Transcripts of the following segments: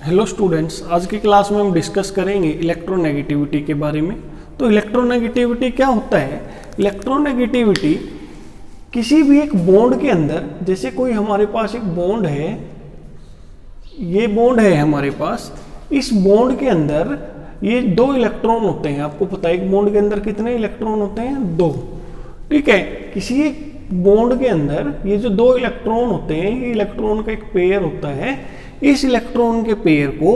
Hello students, आज की class में हम डिस्कस करेंगे इलेक्ट्रोनेगेटिविटी के बारे में। तो इलेक्ट्रोनेगेटिविटी क्या होता है? इलेक्ट्रोनेगेटिविटी किसी भी एक बॉन्ड के अंदर, जैसे कोई हमारे पास एक बॉन्ड है, ये बॉन्ड है हमारे पास, इस बॉन्ड के अंदर ये दो इलेक्ट्रॉन होते हैं। आपको पता है एक बॉन्ड के अंदर कितने इलेक्ट्रॉन होते हैं? दो। ठीक है, किसी एक बॉन्ड के अंदर ये जो दो इलेक्ट्रॉन होते हैं, ये इलेक्ट्रॉन का एक पेयर होता है। इस इलेक्ट्रॉन के पेयर को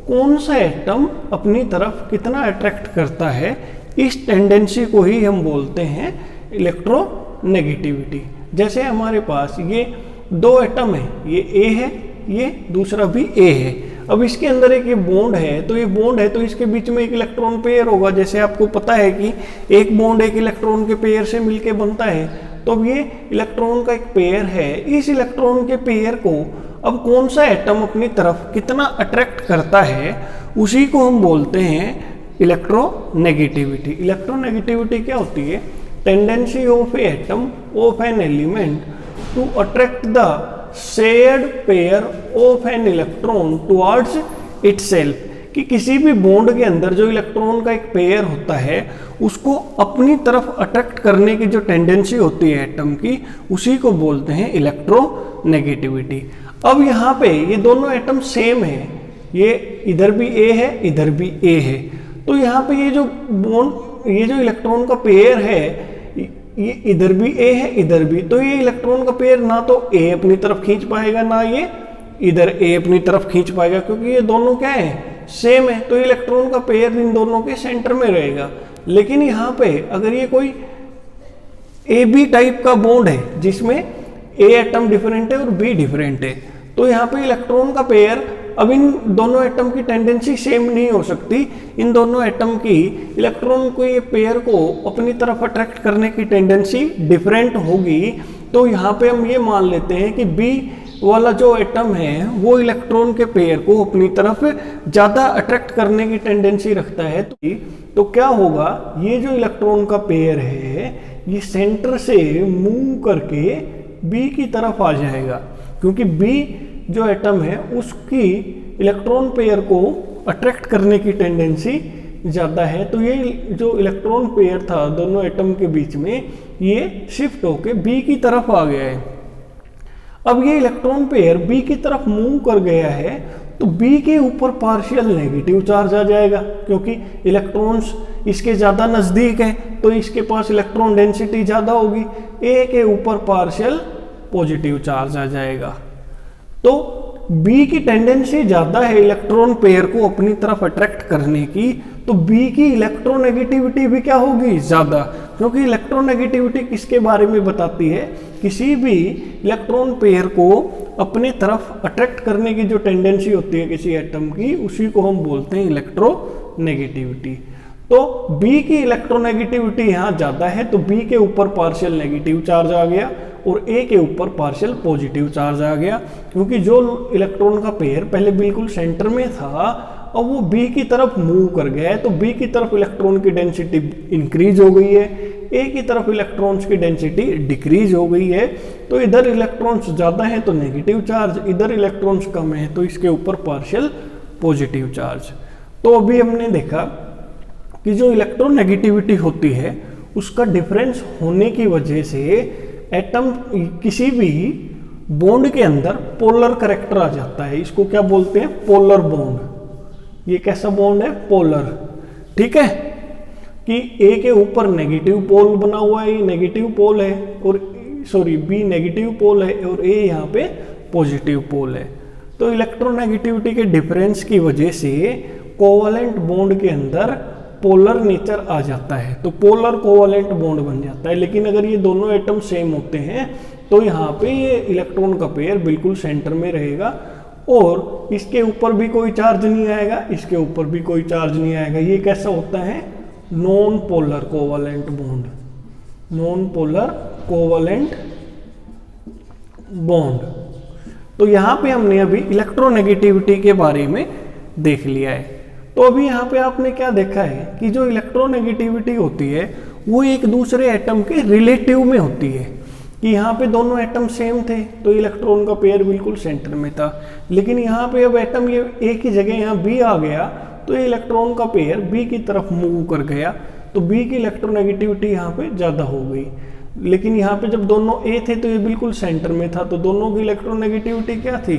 कौन सा एटम अपनी तरफ कितना अट्रैक्ट करता है, इस टेंडेंसी को ही हम बोलते हैं इलेक्ट्रोनेगेटिविटी। जैसे हमारे पास ये दो एटम है, ये ए है, ये दूसरा भी ए है। अब इसके अंदर एक ये बॉन्ड है, तो ये बॉन्ड है तो इसके बीच में एक इलेक्ट्रॉन पेयर होगा। जैसे आपको पता है कि एक बॉन्ड एक इलेक्ट्रॉन के पेयर से मिलके बनता है, तो अब ये इलेक्ट्रॉन का एक पेयर है। इस इलेक्ट्रॉन के पेयर को अब कौन सा एटम अपनी तरफ कितना अट्रैक्ट करता है, उसी को हम बोलते हैं इलेक्ट्रोनेगेटिविटी। इलेक्ट्रोनेगेटिविटी क्या होती है? Tendency of a atom of an element to attract the shared pair of an electron towards itself, कि किसी भी बॉन्ड के अंदर जो इलेक्ट्रॉन का एक पेयर होता है उसको अपनी तरफ अट्रैक्ट करने की जो टेंडेंसी होती है एटम की, उसी को बोलते हैं इलेक्ट्रोनेगेटिविटी। अब यहाँ पे ये दोनों एटम सेम है, ये इधर भी ए है, इधर भी ए है, तो यहाँ पे ये जो बॉन्ड, ये जो इलेक्ट्रॉन का पेयर है, ये इधर भी ए है, इधर भी, तो ये इलेक्ट्रॉन का पेयर ना तो ए अपनी तरफ खींच पाएगा, ना ये इधर ए अपनी तरफ खींच पाएगा, क्योंकि ये दोनों क्या है? सेम है। तो इलेक्ट्रॉन का पेयर इन दोनों के सेंटर में रहेगा। लेकिन यहाँ पे अगर ये कोई ए बी टाइप का बॉन्ड है जिसमें ए एटम डिफरेंट है और बी डिफरेंट है, तो यहाँ पे इलेक्ट्रॉन का पेयर, अब इन दोनों एटम की टेंडेंसी सेम नहीं हो सकती। इन दोनों एटम की इलेक्ट्रॉन को, ये पेयर को अपनी तरफ अट्रैक्ट करने की टेंडेंसी डिफरेंट होगी। तो यहाँ पे हम ये मान लेते हैं कि बी वाला जो एटम है वो इलेक्ट्रॉन के पेयर को अपनी तरफ ज़्यादा अट्रैक्ट करने की टेंडेंसी रखता है। तो क्या होगा? ये जो इलेक्ट्रॉन का पेयर है ये सेंटर से मूव करके बी की तरफ आ जाएगा, क्योंकि बी जो एटम है उसकी इलेक्ट्रॉन पेयर को अट्रैक्ट करने की टेंडेंसी ज़्यादा है। तो ये जो इलेक्ट्रॉन पेयर था दोनों एटम के बीच में, ये शिफ्ट होके बी की तरफ आ गया है। अब ये इलेक्ट्रॉन पेयर बी की तरफ मूव कर गया है, तो बी के ऊपर पार्शियल नेगेटिव चार्ज आ जाएगा, क्योंकि इलेक्ट्रॉन्स इसके ज़्यादा नज़दीक हैं, तो इसके पास इलेक्ट्रॉन डेंसिटी ज़्यादा होगी। ए के ऊपर पार्शियल पॉजिटिव चार्ज आ जाएगा। तो बी की टेंडेंसी ज़्यादा है इलेक्ट्रॉन पेयर को अपनी तरफ अट्रैक्ट करने की, तो बी की इलेक्ट्रोनेगेटिविटी भी क्या होगी? ज़्यादा, क्योंकि इलेक्ट्रोनेगेटिविटी किसके बारे में बताती है? किसी भी इलेक्ट्रॉन पेयर को अपनी तरफ अट्रैक्ट करने की जो टेंडेंसी होती है किसी एटम की, उसी को हम बोलते हैं इलेक्ट्रोनेगेटिविटी। तो बी की इलेक्ट्रोनेगेटिविटी यहाँ ज़्यादा है, तो बी के ऊपर पार्शियल नेगेटिव चार्ज आ गया और ए के ऊपर पार्शियल पॉजिटिव चार्ज आ गया, क्योंकि जो इलेक्ट्रॉन का पेयर पहले बिल्कुल सेंटर में था, अब वो बी की तरफ मूव कर गया है, तो बी की तरफ इलेक्ट्रॉन की डेंसिटी इंक्रीज हो गई है, ए की तरफ इलेक्ट्रॉन्स की डेंसिटी डिक्रीज हो गई है। तो इधर इलेक्ट्रॉन्स ज़्यादा हैं तो नेगेटिव चार्ज, इधर इलेक्ट्रॉन्स कम है तो इसके ऊपर पार्शियल पॉजिटिव चार्ज। तो अभी हमने देखा कि जो इलेक्ट्रोनेगेटिविटी होती है उसका डिफरेंस होने की वजह से एटम किसी भी बॉन्ड के अंदर पोलर करैक्टर आ जाता है। इसको क्या बोलते हैं? Polar bond. ये कैसा बॉन्ड है? पोलर। ठीक है, कि ए के ऊपर नेगेटिव पोल बना हुआ है, ये नेगेटिव पोल है, और बी नेगेटिव पोल है और ए यहाँ पे पॉजिटिव पोल है। तो इलेक्ट्रोनेगेटिविटी के डिफरेंस की वजह से कोवलेंट बॉन्ड के अंदर पोलर नेचर आ जाता है, तो पोलर कोवलेंट बॉन्ड बन जाता है। लेकिन अगर ये दोनों एटम सेम होते हैं तो यहाँ पे ये इलेक्ट्रॉन का पेयर बिल्कुल सेंटर में रहेगा और इसके ऊपर भी कोई चार्ज नहीं आएगा, इसके ऊपर भी कोई चार्ज नहीं आएगा। ये कैसा होता है? Non polar covalent bond. Non polar covalent bond. तो यहाँ पे हमने अभी इलेक्ट्रोनेगेटिविटी के बारे में देख लिया है। तो अभी यहाँ पे आपने क्या देखा है कि जो इलेक्ट्रोनेगेटिविटी होती है वो एक दूसरे एटम के रिलेटिव में होती है। कि यहाँ पे दोनों एटम सेम थे तो इलेक्ट्रॉन का पेयर बिल्कुल सेंटर में था, लेकिन यहाँ पे अब एटम ये एक ही जगह यहाँ बी आ गया तो ये इलेक्ट्रॉन का पेयर बी की तरफ मूव कर गया, तो बी की इलेक्ट्रोनेगेटिविटी यहाँ पे ज़्यादा हो गई। लेकिन यहाँ पे जब दोनों ए थे तो ये बिल्कुल सेंटर में था, तो दोनों की इलेक्ट्रोनेगेटिविटी क्या थी,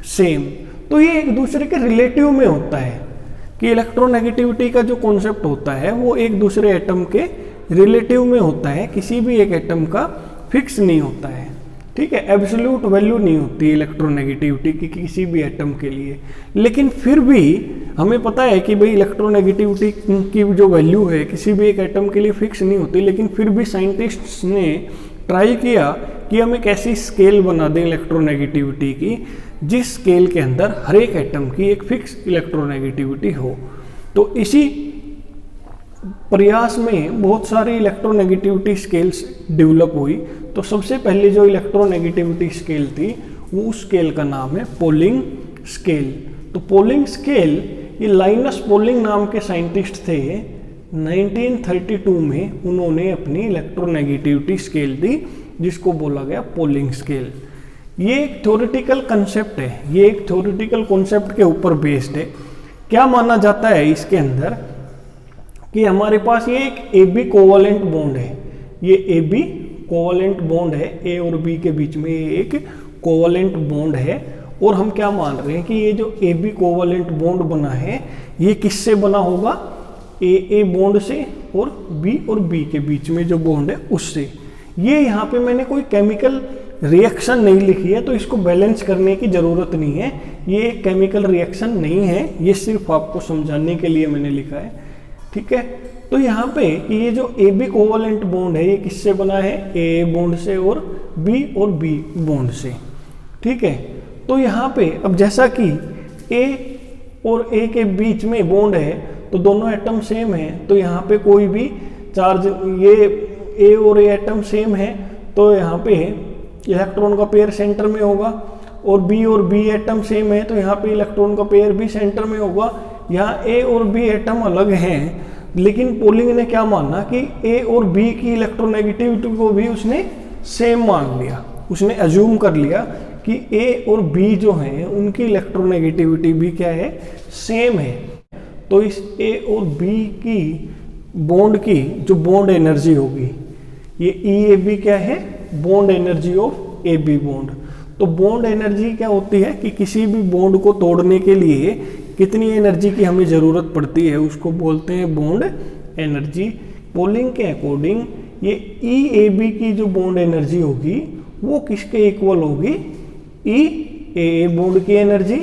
सेम। तो ये एक दूसरे के रिलेटिव में होता है कि इलेक्ट्रोनेगेटिविटी का जो कॉन्सेप्ट होता है वो एक दूसरे एटम के रिलेटिव में होता है, किसी भी एक एटम का फिक्स नहीं होता है, ठीक है। एब्सोल्यूट वैल्यू नहीं होती इलेक्ट्रोनेगेटिविटी की किसी भी एटम के लिए। लेकिन फिर भी हमें पता है कि भाई इलेक्ट्रोनेगेटिविटी की जो वैल्यू है किसी भी एक एटम के लिए फिक्स नहीं होती, लेकिन फिर भी साइंटिस्ट्स ने ट्राई किया कि हम एक ऐसी स्केल बना दें इलेक्ट्रोनेगेटिविटी की जिस स्केल के अंदर हर एक एटम की एक फिक्स इलेक्ट्रोनेगेटिविटी हो। तो इसी प्रयास में बहुत सारी इलेक्ट्रोनेगेटिविटी स्केल्स डेवलप हुई। तो सबसे पहले जो इलेक्ट्रोनेगेटिविटी स्केल थी वो उस स्केल का नाम है पोलिंग स्केल। तो पोलिंग स्केल ये लाइनस पोलिंग नाम के साइंटिस्ट थे, 1932 में उन्होंने अपनी इलेक्ट्रोनेगेटिविटी स्केल दी जिसको बोला गया पोलिंग स्केल। ये एक थ्योरेटिकल कंसेप्ट है, ये एक थ्योरेटिकल कॉन्सेप्ट के ऊपर बेस्ड है। क्या माना जाता है इसके अंदर कि हमारे पास ये एक ए बी कोवलेंट बॉन्ड है, ये ए बी कोवलेंट बॉन्ड है, ए और बी के बीच में ये एक कोवलेंट बॉन्ड है। और हम क्या मान रहे हैं कि ये जो ए बी कोवलेंट बॉन्ड बना है ये किससे बना होगा, ए बॉन्ड से और बी के बीच में जो बॉन्ड है उससे। ये यहाँ पे मैंने कोई केमिकल रिएक्शन नहीं लिखी है तो इसको बैलेंस करने की ज़रूरत नहीं है, ये एक केमिकल रिएक्शन नहीं है, ये सिर्फ आपको समझाने के लिए मैंने लिखा है, ठीक है। तो यहाँ पे ये जो ए बी कोवलेंट बॉन्ड है ये किससे बना है, ए बॉन्ड से और बी बॉन्ड से, ठीक है। तो यहाँ पे अब जैसा कि ए और ए के बीच में बॉन्ड है तो दोनों एटम सेम है, तो यहाँ पे कोई भी चार्ज, ये ए और ए एटम सेम है तो यहाँ पे इलेक्ट्रॉन का पेयर सेंटर में होगा, और बी एटम सेम है तो यहाँ पे इलेक्ट्रॉन का पेयर भी सेंटर में होगा। यहाँ ए और बी एटम अलग हैं, लेकिन पोलिंग ने क्या माना कि ए और बी की इलेक्ट्रोनेगेटिविटी को भी उसने सेम मान लिया, उसने अज्यूम कर लिया कि ए और बी जो हैं उनकी इलेक्ट्रोनेगेटिविटी भी क्या है, सेम है। तो इस ए और बी की बॉन्ड की जो बॉन्ड एनर्जी होगी ये ई ए बी क्या है, bond energy of A B bond. तो बॉन्ड एनर्जी क्या होती है कि किसी भी बॉन्ड को तोड़ने के लिए कितनी एनर्जी की हमें ज़रूरत पड़ती है उसको बोलते हैं बॉन्ड एनर्जी। पोलिंग के अकॉर्डिंग ये ई ए बी की जो बॉन्ड एनर्जी होगी वो किसके इक्वल होगी, ई ए बॉन्ड की एनर्जी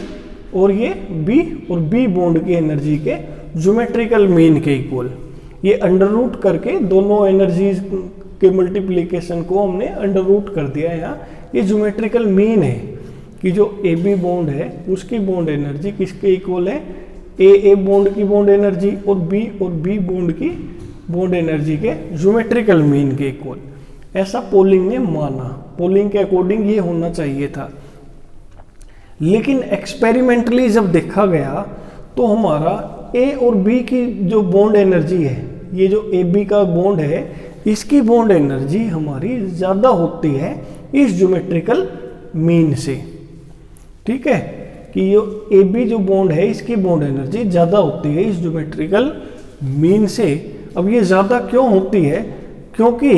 और ये बी और बी बॉन्ड की एनर्जी के ज्योमेट्रिकल मीन के इक्वल। ये अंडर रूट करके दोनों एनर्जीज के मल्टीप्लिकेशन को हमने अंडर रूट कर दिया। यहाँ ये ज्योमेट्रिकल मीन है कि जो ए बी बॉन्ड है उसकी बॉन्ड एनर्जी किसके इक्वल है, ए बॉन्ड की बॉन्ड एनर्जी और बी बॉन्ड की बॉन्ड एनर्जी के ज्योमेट्रिकल मीन के इक्वल। ऐसा पोलिंग ने माना, पोलिंग के अकॉर्डिंग ये होना चाहिए था। लेकिन एक्सपेरिमेंटली जब देखा गया तो हमारा ए और बी की जो बॉन्ड एनर्जी है, ये जो ए बी का बॉन्ड है इसकी बॉन्ड एनर्जी हमारी ज़्यादा होती है इस ज्योमेट्रिकल मीन से, ठीक है। कि ये ए बी जो बॉन्ड है इसकी बॉन्ड एनर्जी ज़्यादा होती है इस ज्योमेट्रिकल मीन से। अब ये ज़्यादा क्यों होती है, क्योंकि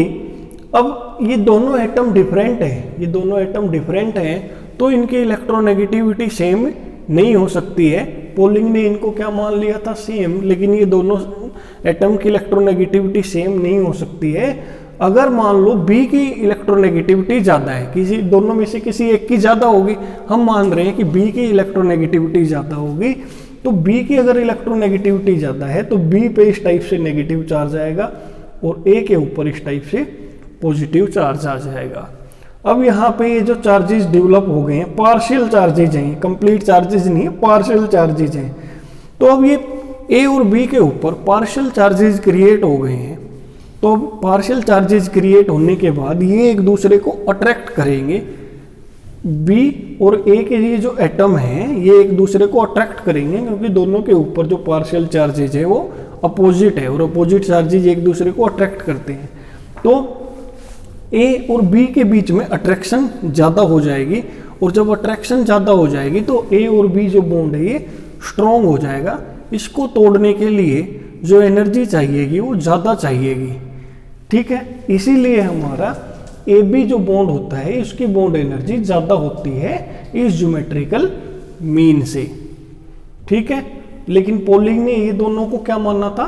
अब ये दोनों एटम डिफरेंट हैं, ये दोनों एटम डिफरेंट हैं तो इनकी इलेक्ट्रोनेगेटिविटी सेम नहीं हो सकती है। पोलिंग ने इनको क्या मान लिया था, सेम, लेकिन ये दोनों एटम की इलेक्ट्रोनेगेटिविटी सेम नहीं हो सकती है। अगर मान लो बी की इलेक्ट्रोनेगेटिविटी ज़्यादा है, किसी दोनों में से किसी एक की ज़्यादा होगी, हम मान रहे हैं कि बी की इलेक्ट्रोनेगेटिविटी ज़्यादा होगी, तो बी की अगर इलेक्ट्रोनेगेटिविटी ज़्यादा है तो बी पे इस टाइप से नेगेटिव चार्ज आएगा और ए के ऊपर इस टाइप से पॉजिटिव चार्ज आ जाएगा। अब यहाँ पे ये जो चार्जेस डेवलप हो गए हैं, पार्शियल चार्जेज हैं, कंप्लीट चार्जेस नहीं है, पार्शियल चार्जेज हैं। तो अब ये ए और बी के ऊपर पार्शियल चार्जेस क्रिएट हो गए हैं। तो अब पार्शियल चार्जेस क्रिएट होने के बाद ये एक दूसरे को अट्रैक्ट करेंगे, बी और ए के ये जो एटम हैं ये एक दूसरे को अट्रैक्ट करेंगे, क्योंकि दोनों के ऊपर जो पार्शियल चार्जेज है वो अपोजिट है और अपोजिट चार्जेज एक दूसरे को अट्रैक्ट करते हैं। तो ए और बी के बीच में अट्रैक्शन ज़्यादा हो जाएगी, और जब अट्रैक्शन ज़्यादा हो जाएगी तो ए और बी जो बॉन्ड है ये स्ट्रॉन्ग हो जाएगा। इसको तोड़ने के लिए जो एनर्जी चाहिएगी वो ज़्यादा चाहिएगी, ठीक है। इसीलिए हमारा ए बी जो बॉन्ड होता है इसकी बॉन्ड एनर्जी ज़्यादा होती है इस ज्योमेट्रिकल मीन से, ठीक है। लेकिन पोलिंग ने ये दोनों को क्या माना था,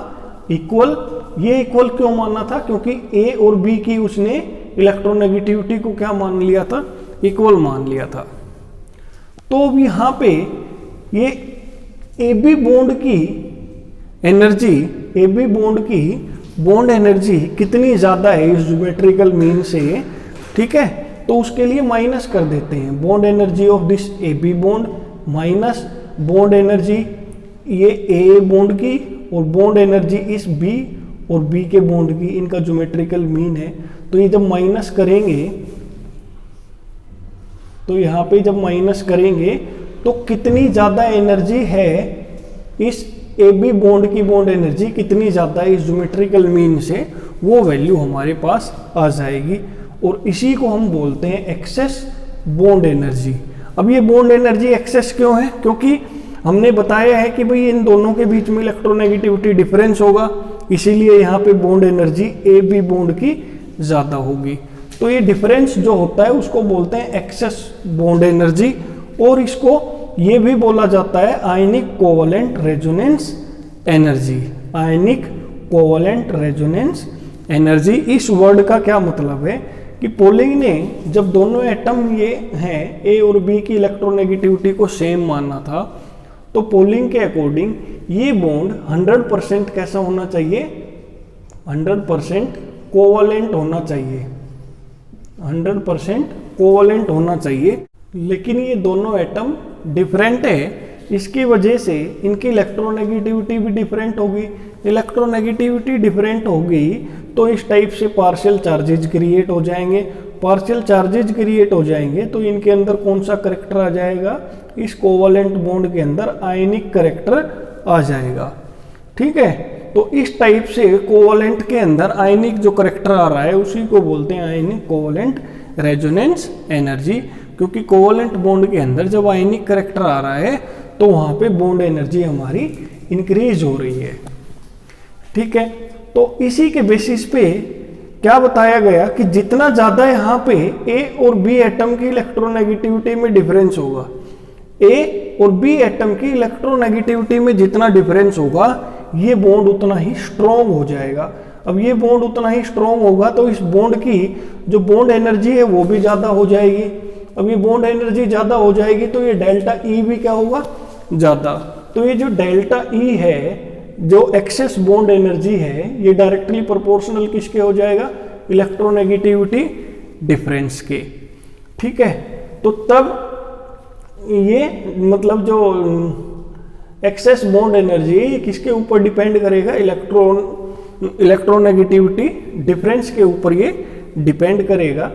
इक्वल। ये इक्वल क्यों माना था, क्योंकि ए और बी की उसने इलेक्ट्रोनेगेटिविटी को क्या मान लिया था, इक्वल मान लिया था। तो अब यहाँ पे ये ए बी बॉन्ड की एनर्जी, ए बी बॉन्ड की बॉन्ड एनर्जी कितनी ज़्यादा है इस ज्योमेट्रिकल मीन से, ठीक है। तो उसके लिए माइनस कर देते हैं bond energy of this A B bond minus bond energy ये ए बॉन्ड की, और बॉन्ड एनर्जी इस बी और बी के बॉन्ड की, इनका ज्योमेट्रिकल मीन है। तो ये जब माइनस करेंगे, तो यहाँ पे जब माइनस करेंगे तो कितनी ज़्यादा एनर्जी है इस ए बी बॉन्ड की, बॉन्ड एनर्जी कितनी ज़्यादा है इस ज्योमेट्रिकल मीन से, वो वैल्यू हमारे पास आ जाएगी। और इसी को हम बोलते हैं एक्सेस बॉन्ड एनर्जी। अब ये बॉन्ड एनर्जी एक्सेस क्यों है, क्योंकि हमने बताया है कि भाई इन दोनों के बीच में इलेक्ट्रोनेगेटिविटी डिफरेंस होगा, इसीलिए यहाँ पे bond energy A B bond की ज़्यादा होगी। तो ये डिफरेंस जो होता है उसको बोलते हैं एक्सेस बॉन्ड एनर्जी, और इसको ये भी बोला जाता है आयनिक कोवलेंट रेजोनेंस एनर्जी। आयनिक कोवलेंट रेजोनेंस एनर्जी, इस वर्ड का क्या मतलब है कि पोलिंग ने जब दोनों एटम ये हैं ए और बी की इलेक्ट्रोनेगेटिविटी को सेम माना था, तो पोलिंग के अकॉर्डिंग ये बॉन्ड 100% कैसा होना चाहिए, 100% कोवलेंट होना चाहिए, 100% कोवलेंट होना चाहिए। लेकिन ये दोनों एटम डिफरेंट है, इसकी वजह से इनकी इलेक्ट्रोनेगेटिविटी भी डिफरेंट होगी। इलेक्ट्रोनेगेटिविटी डिफरेंट होगी तो इस टाइप से पार्शियल चार्जेज क्रिएट हो जाएंगे। पार्शियल चार्जेज क्रिएट हो जाएंगे तो इनके अंदर कौन सा करेक्टर आ जाएगा, इस कोवलेंट बॉन्ड के अंदर आयनिक करेक्टर आ जाएगा, ठीक है। तो इस टाइप से कोवलेंट के अंदर आयनिक जो करेक्टर आ रहा है उसी को बोलते हैं आयनिक कोवलेंट रेजोनेंस एनर्जी, क्योंकि कोवलेंट बॉन्ड के अंदर जब आयनिक करेक्टर आ रहा है तो वहाँ पे बॉन्ड एनर्जी हमारी इंक्रीज हो रही है, ठीक है। तो इसी के बेसिस पे क्या बताया गया कि जितना ज़्यादा यहाँ पे ए और बी एटम की इलेक्ट्रोनेगेटिविटी में डिफरेंस होगा, ए और बी एटम की इलेक्ट्रोनेगेटिविटी में जितना डिफरेंस होगा ये बॉन्ड उतना ही स्ट्रॉन्ग हो जाएगा। अब ये बॉन्ड उतना ही स्ट्रॉन्ग होगा तो इस बॉन्ड की जो बॉन्ड एनर्जी है वो भी ज़्यादा हो जाएगी। अब ये बॉन्ड एनर्जी ज़्यादा हो जाएगी तो ये डेल्टा ई भी क्या होगा, ज़्यादा। तो ये जो डेल्टा ई है, जो एक्सेस बॉन्ड एनर्जी है, ये डायरेक्टली प्रोपोर्शनल किसके हो जाएगा, इलेक्ट्रोनेगेटिविटी डिफरेंस के, ठीक है। तो तब ये मतलब जो एक्सेस बॉन्ड एनर्जी किसके ऊपर डिपेंड करेगा, इलेक्ट्रोनेगेटिविटी डिफरेंस के ऊपर ये डिपेंड करेगा।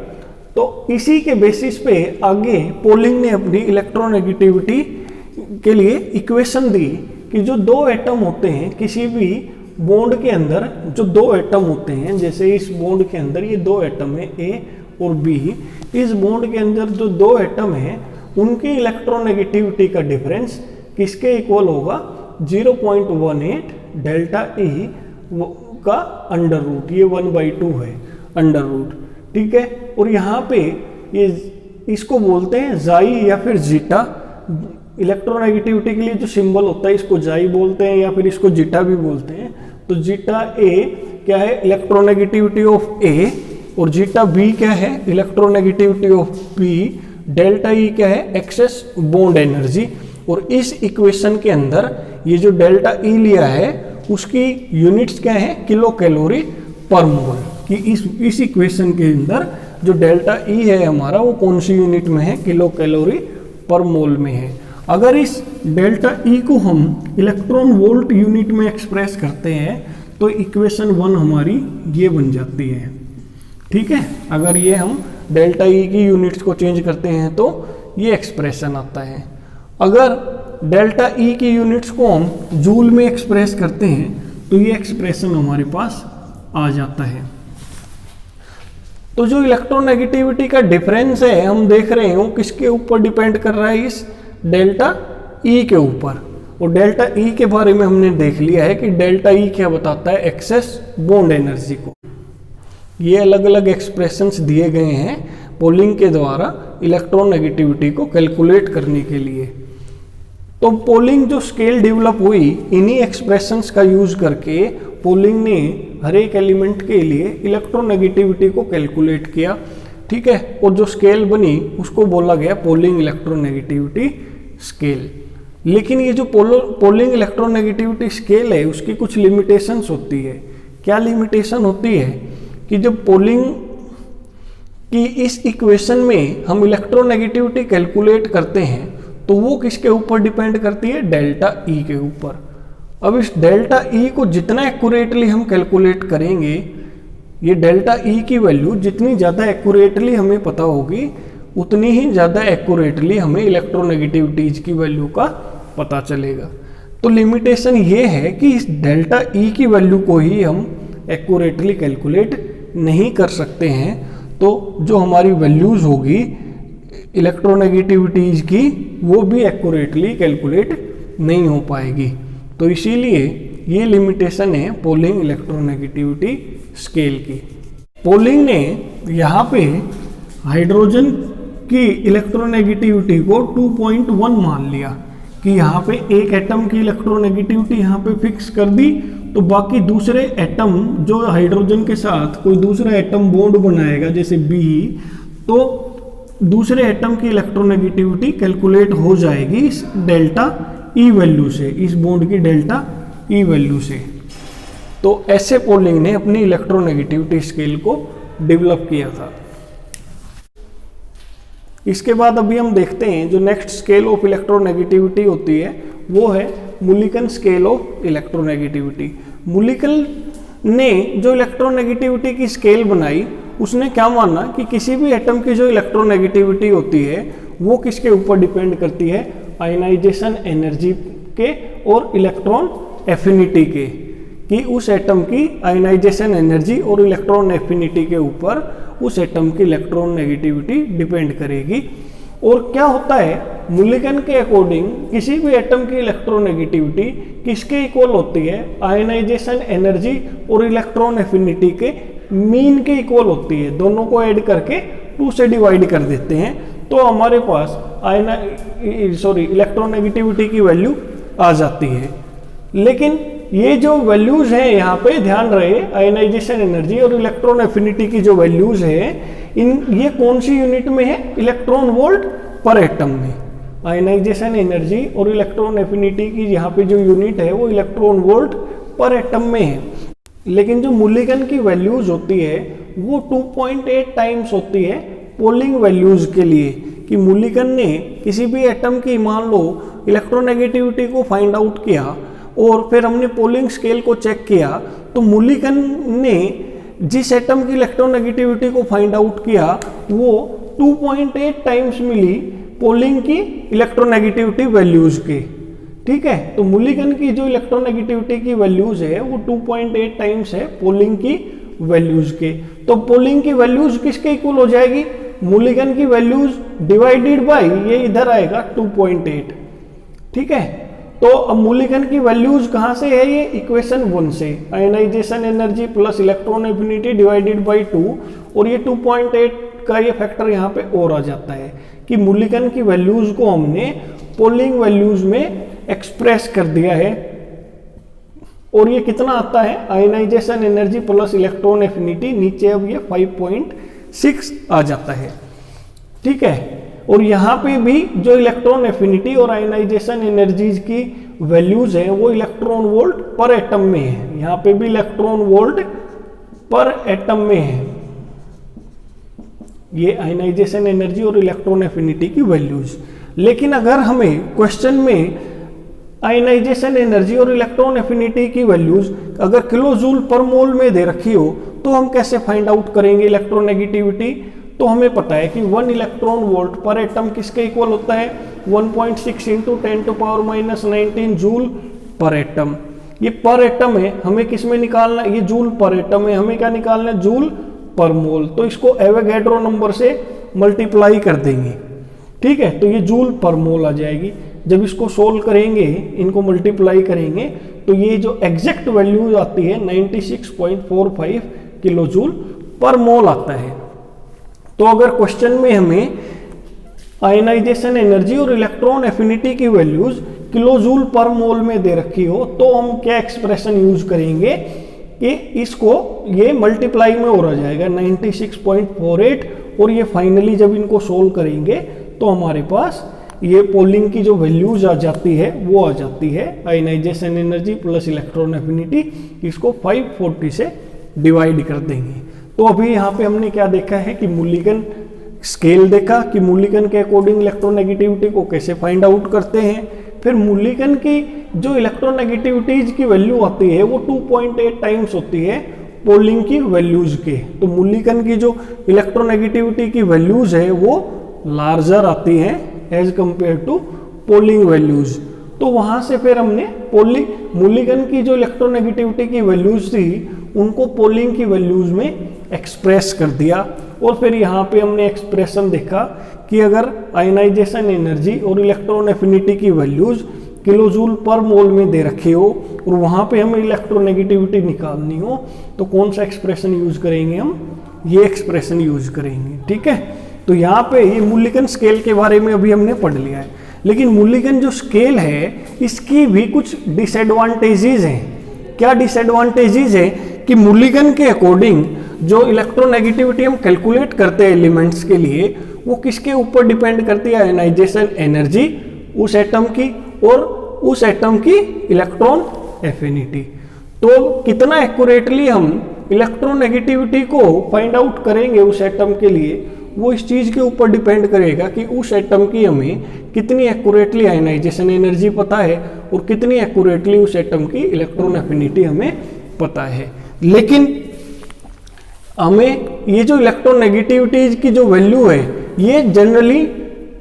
तो इसी के बेसिस पे आगे पोलिंग ने अपनी इलेक्ट्रोनेगेटिविटी के लिए इक्वेशन दी कि जो दो एटम होते हैं किसी भी बॉन्ड के अंदर, जो दो एटम होते हैं, जैसे इस बॉन्ड के अंदर ये दो एटम है ए और बी, इस बॉन्ड के अंदर जो दो एटम है उनकी इलेक्ट्रोनेगेटिविटी का डिफरेंस किसके इक्वल होगा, 0.18 डेल्टा ई का अंडर रूट, ये 1/2 है अंडर रूट, ठीक है। और यहाँ पे ये इसको बोलते हैं जाई या फिर जीटा। इलेक्ट्रोनेगेटिविटी के लिए जो सिंबल होता है इसको जाई बोलते हैं या फिर इसको जीटा भी बोलते हैं। तो जीटा ए क्या है, इलेक्ट्रोनेगेटिविटी ऑफ ए, और जीटा बी क्या है, electronegativity of B. Delta E क्या है, एक्सेस बॉन्ड एनर्जी। और इस इक्वेशन के अंदर ये जो डेल्टा ई लिया है उसकी यूनिट्स क्या है, किलो कैलोरी पर मोल। कि इस इक्वेशन के अंदर जो डेल्टा ई है हमारा वो कौन सी यूनिट में है, किलो कैलोरी पर मोल में है। अगर इस डेल्टा ई को हम इलेक्ट्रॉन वोल्ट यूनिट में एक्सप्रेस करते हैं तो इक्वेशन 1 हमारी ये बन जाती है, ठीक है। अगर ये हम डेल्टा ई की यूनिट्स को चेंज करते हैं तो ये एक्सप्रेशन आता है। अगर डेल्टा ई की यूनिट्स को हम जूल में एक्सप्रेस करते हैं तो ये एक्सप्रेशन हमारे पास आ जाता है। तो जो इलेक्ट्रोनेगेटिविटी का डिफरेंस है हम देख रहे हैं वो किसके ऊपर डिपेंड कर रहा है, इस डेल्टा ई के ऊपर। और डेल्टा ई के बारे में हमने देख लिया है कि डेल्टा ई क्या बताता है, एक्सेस बॉन्ड एनर्जी को। ये अलग अलग एक्सप्रेशंस दिए गए हैं पोलिंग के द्वारा इलेक्ट्रोनेगेटिविटी को कैलकुलेट करने के लिए। तो पोलिंग जो स्केल डेवलप हुई इन्हीं एक्सप्रेशंस का यूज करके पोलिंग ने हर एक एलिमेंट के लिए इलेक्ट्रोनेगेटिविटी को कैलकुलेट किया, ठीक है। और जो स्केल बनी उसको बोला गया पोलिंग इलेक्ट्रोनेगेटिविटी स्केल। लेकिन ये जो पोलिंग इलेक्ट्रोनेगेटिविटी स्केल है उसकी कुछ लिमिटेशंस होती है। क्या लिमिटेशन होती है कि जब पोलिंग की इस इक्वेशन में हम इलेक्ट्रोनेगेटिविटी कैलकुलेट करते हैं तो वो किसके ऊपर डिपेंड करती है, डेल्टा ई के ऊपर। अब इस डेल्टा ई को जितना एक्यूरेटली हम कैलकुलेट करेंगे, ये डेल्टा ई की वैल्यू जितनी ज़्यादा एक्यूरेटली हमें पता होगी उतनी ही ज़्यादा एक्यूरेटली हमें इलेक्ट्रोनेगेटिविटीज की वैल्यू का पता चलेगा। तो लिमिटेशन ये है कि इस डेल्टा ई की वैल्यू को ही हम एक्यूरेटली कैलकुलेट नहीं कर सकते हैं, तो जो हमारी वैल्यूज़ होगी इलेक्ट्रोनेगेटिविटीज की वो भी एक्यूरेटली कैलकुलेट नहीं हो पाएगी। तो इसीलिए ये लिमिटेशन है पोलिंग इलेक्ट्रोनेगेटिविटी स्केल की। पोलिंग ने यहाँ पे हाइड्रोजन की इलेक्ट्रोनेगेटिविटी को 2.1 मान लिया कि यहाँ पे एक एटम की इलेक्ट्रोनेगेटिविटी यहाँ पे फिक्स कर दी, तो बाकी दूसरे एटम जो हाइड्रोजन के साथ कोई दूसरा एटम बॉन्ड बनाएगा जैसे बी, तो दूसरे एटम की इलेक्ट्रोनेगेटिविटी कैलकुलेट हो जाएगी इस डेल्टा ई वैल्यू से, इस बॉन्ड की डेल्टा ई वैल्यू से। तो ऐसे पोलिंग ने अपनी इलेक्ट्रोनेगेटिविटी स्केल को डेवलप किया था। इसके बाद अभी हम देखते हैं जो नेक्स्ट स्केल ऑफ इलेक्ट्रोनेगेटिविटी होती है वो है Mulliken scale of electronegativity. Mulliken ने जो इलेक्ट्रोनेगेटिविटी की स्केल बनाई उसने क्या माना कि किसी भी एटम की जो इलेक्ट्रोनेगेटिविटी होती है वो किसके ऊपर डिपेंड करती है, आयनाइजेशन एनर्जी के और इलेक्ट्रॉन एफिनिटी के, कि उस एटम की आयनाइजेशन एनर्जी और इलेक्ट्रॉन एफिनिटी के ऊपर उस एटम की इलेक्ट्रॉन नेगेटिविटी डिपेंड करेगी। और क्या होता है, मुलिकन के अकॉर्डिंग किसी भी एटम की इलेक्ट्रोनेगेटिविटी किसके इक्वल होती है, आयनाइजेशन एनर्जी और इलेक्ट्रॉन एफिनिटी के मीन के इक्वल होती है। दोनों को ऐड करके 2 से डिवाइड कर देते हैं तो हमारे पास इलेक्ट्रोनेगेटिविटी की वैल्यू आ जाती है। लेकिन ये जो वैल्यूज हैं यहाँ पे ध्यान रहे, आयनाइजेशन एनर्जी और इलेक्ट्रॉन एफिनिटी की जो वैल्यूज है ये कौन सी यूनिट में है, इलेक्ट्रॉन वोल्ट पर एटम में। आयनाइजेशन एनर्जी और इलेक्ट्रॉन एफिनिटी की यहाँ पे जो यूनिट है वो इलेक्ट्रॉन वोल्ट पर एटम में है। लेकिन जो मुलिकन की वैल्यूज होती है वो 2.8 टाइम्स होती है पोलिंग वैल्यूज के लिए, कि मुलिकन ने किसी भी एटम की मान लो इलेक्ट्रोनेगेटिविटी को फाइंड आउट किया और फिर हमने पोलिंग स्केल को चेक किया तो मुलिकन ने जिस एटम की इलेक्ट्रोनेगेटिविटी को फाइंड आउट किया वो 2.8 टाइम्स मिली पोलिंग की इलेक्ट्रोनेगेटिविटी वैल्यूज के, ठीक है। तो मुलिकन की जो इलेक्ट्रोनेगेटिविटी की वैल्यूज है वो 2.8 टाइम्स है पोलिंग की वैल्यूज के। तो पोलिंग की वैल्यूज किसके इक्वल हो जाएगी, मुलिकन की वैल्यूज डिवाइडेड बाय ये इधर आएगा 2.8, ठीक है। तो अब मुलिकन की वैल्यूज कहाँ से है, ये इक्वेशन 1 से, ionization energy plus electron affinity divided by 2, और ये 2.8 का ये फैक्टर यहाँ पे और आ जाता है कि मुलिकन की वैल्यूज को हमने पोलिंग वैल्यूज में एक्सप्रेस कर दिया है। और ये कितना आता है, ionization energy plus electron affinity, नीचे अब ये 5.6 आ जाता है, ठीक है। और यहाँ पे भी जो इलेक्ट्रॉन एफिनिटी और आयनाइजेशन एनर्जीज की वैल्यूज हैं वो इलेक्ट्रॉन वोल्ट पर एटम में है, यहाँ पे भी इलेक्ट्रॉन वोल्ट पर एटम में है ये आयनाइजेशन एनर्जी और इलेक्ट्रॉन एफिनिटी की वैल्यूज। लेकिन अगर हमें क्वेश्चन में आयनाइजेशन एनर्जी और इलेक्ट्रॉन एफिनिटी की वैल्यूज अगर किलो जूल पर मोल में दे रखी हो तो हम कैसे फाइंड आउट करेंगे इलेक्ट्रोनेगेटिविटी। तो हमें पता है कि 1 इलेक्ट्रॉन वोल्ट पर एटम किसके इक्वल होता है, 1.6 इंटू 10⁻⁻19 जूल पर एटम। ये पर एटम है, हमें किस में निकालना है, ये जूल पर एटम है, हमें क्या निकालना है, जूल पर मोल। तो इसको एवोगैड्रो नंबर से मल्टीप्लाई कर देंगे, ठीक है, तो ये जूल पर मोल आ जाएगी। जब इसको सोल्व करेंगे, इनको मल्टीप्लाई करेंगे, तो ये जो एग्जैक्ट वैल्यू आती है 96.45 किलो जूल पर मोल आता है। तो अगर क्वेश्चन में हमें आयनाइजेशन एनर्जी और इलेक्ट्रॉन एफिनिटी की वैल्यूज किलो जूल पर मोल में दे रखी हो, तो हम क्या एक्सप्रेशन यूज करेंगे कि इसको ये मल्टीप्लाई में हो जाएगा 96.48, और ये फाइनली जब इनको सोल्व करेंगे तो हमारे पास ये पोलिंग की जो वैल्यूज आ जाती है वो आ जाती है ionization energy plus electron affinity, इसको 540 से डिवाइड कर देंगे। तो अभी यहाँ पे हमने क्या देखा है कि मुल्लिगन स्केल देखा कि मुल्लिगन के अकॉर्डिंग इलेक्ट्रोनेगेटिविटी को कैसे फाइंड आउट करते हैं। फिर मुल्लिगन की जो इलेक्ट्रोनेगेटिविटीज की वैल्यू आती है वो 2.8 टाइम्स होती है पोलिंग की वैल्यूज के। तो मुल्लिगन की जो इलेक्ट्रोनेगेटिविटी की वैल्यूज है वो लार्जर आती है as compare to Pauling values. तो वहां से फिर हमने मुल्लिगन की जो इलेक्ट्रोनेगेटिविटी की वैल्यूज थी उनको पोलिंग की वैल्यूज में एक्सप्रेस कर दिया, और फिर यहाँ पे हमने एक्सप्रेशन देखा कि अगर आयनाइजेशन एनर्जी और इलेक्ट्रॉन एफिनिटी की वैल्यूज किलो जूल पर मोल में दे रखे हो और वहाँ पे हमें इलेक्ट्रोनेगेटिविटी निकालनी हो, तो कौन सा एक्सप्रेशन यूज करेंगे, हम ये एक्सप्रेशन यूज करेंगे, ठीक है। तो यहाँ पे ये मुल्लिगन स्केल के बारे में अभी हमने पढ़ लिया है, लेकिन मुल्लिगन जो स्केल है इसकी भी कुछ डिसएडवांटेजेस हैं। क्या डिसएडवांटेजेस है कि मुल्लिगन के अकॉर्डिंग जो इलेक्ट्रोनेगेटिविटी हम कैलकुलेट करते हैं एलिमेंट्स के लिए वो किसके ऊपर डिपेंड करती है, आयनाइजेशन एनर्जी उस एटम की और उस एटम की इलेक्ट्रॉन एफिनिटी। तो कितना एक्यूरेटली हम इलेक्ट्रोनेगेटिविटी को फाइंड आउट करेंगे उस एटम के लिए वो इस चीज के ऊपर डिपेंड करेगा कि उस एटम की हमें कितनी एक्यूरेटली आयनाइजेशन एनर्जी पता है और कितनी एक्यूरेटली उस एटम की इलेक्ट्रॉन एफिनिटी हमें पता है। लेकिन हमें ये जो इलेक्ट्रोनेगेटिविटीज की जो वैल्यू है ये जनरली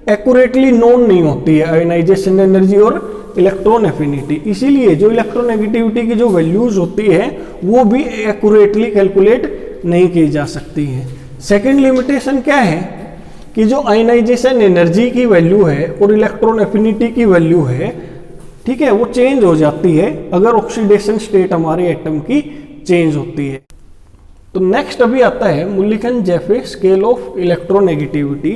एक्यूरेटली नोन नहीं होती है, आयनाइजेशन एनर्जी और इलेक्ट्रॉन एफिनिटी। इसीलिए जो इलेक्ट्रोनेगेटिविटी की जो वैल्यूज होती है वो भी एक्यूरेटली कैलकुलेट नहीं की जा सकती है। सेकेंड लिमिटेशन क्या है कि जो आयनाइजेशन एनर्जी की वैल्यू है और इलेक्ट्रॉन एफिनिटी की वैल्यू है, ठीक है, वो चेंज हो जाती है अगर ऑक्सीडेशन स्टेट हमारे एटम की चेंज होती है। तो नेक्स्ट अभी आता है मुल्लिगन जेफे स्केल ऑफ इलेक्ट्रोनेगेटिविटी।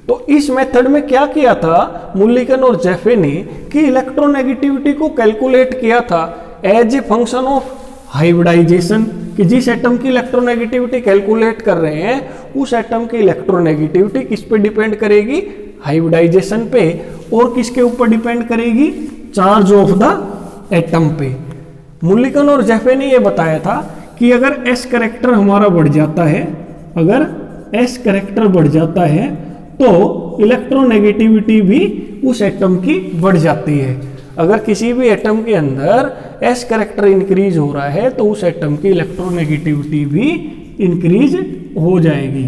तो इस मेथड में क्या किया था मुल्लिगन और जेफे ने कि इलेक्ट्रोनेगेटिविटी को कैलकुलेट किया था as a function of hybridization, कि जिस एटम की इलेक्ट्रोनेगेटिविटी कैलकुलेट कर रहे हैं उस एटम की इलेक्ट्रोनेगेटिविटी किस पे डिपेंड करेगी, हाइब्रिडाइजेशन पे, और किसके ऊपर डिपेंड करेगी, चार्ज ऑफ द एटम पे। मुल्लिगन और जेफे ने यह बताया था कि अगर एस कैरेक्टर हमारा बढ़ जाता है, अगर एस कैरेक्टर बढ़ जाता है तो इलेक्ट्रोनेगेटिविटी भी उस एटम की बढ़ जाती है। अगर किसी भी एटम के अंदर एस कैरेक्टर इंक्रीज हो रहा है तो उस एटम की इलेक्ट्रोनेगेटिविटी भी इंक्रीज हो जाएगी,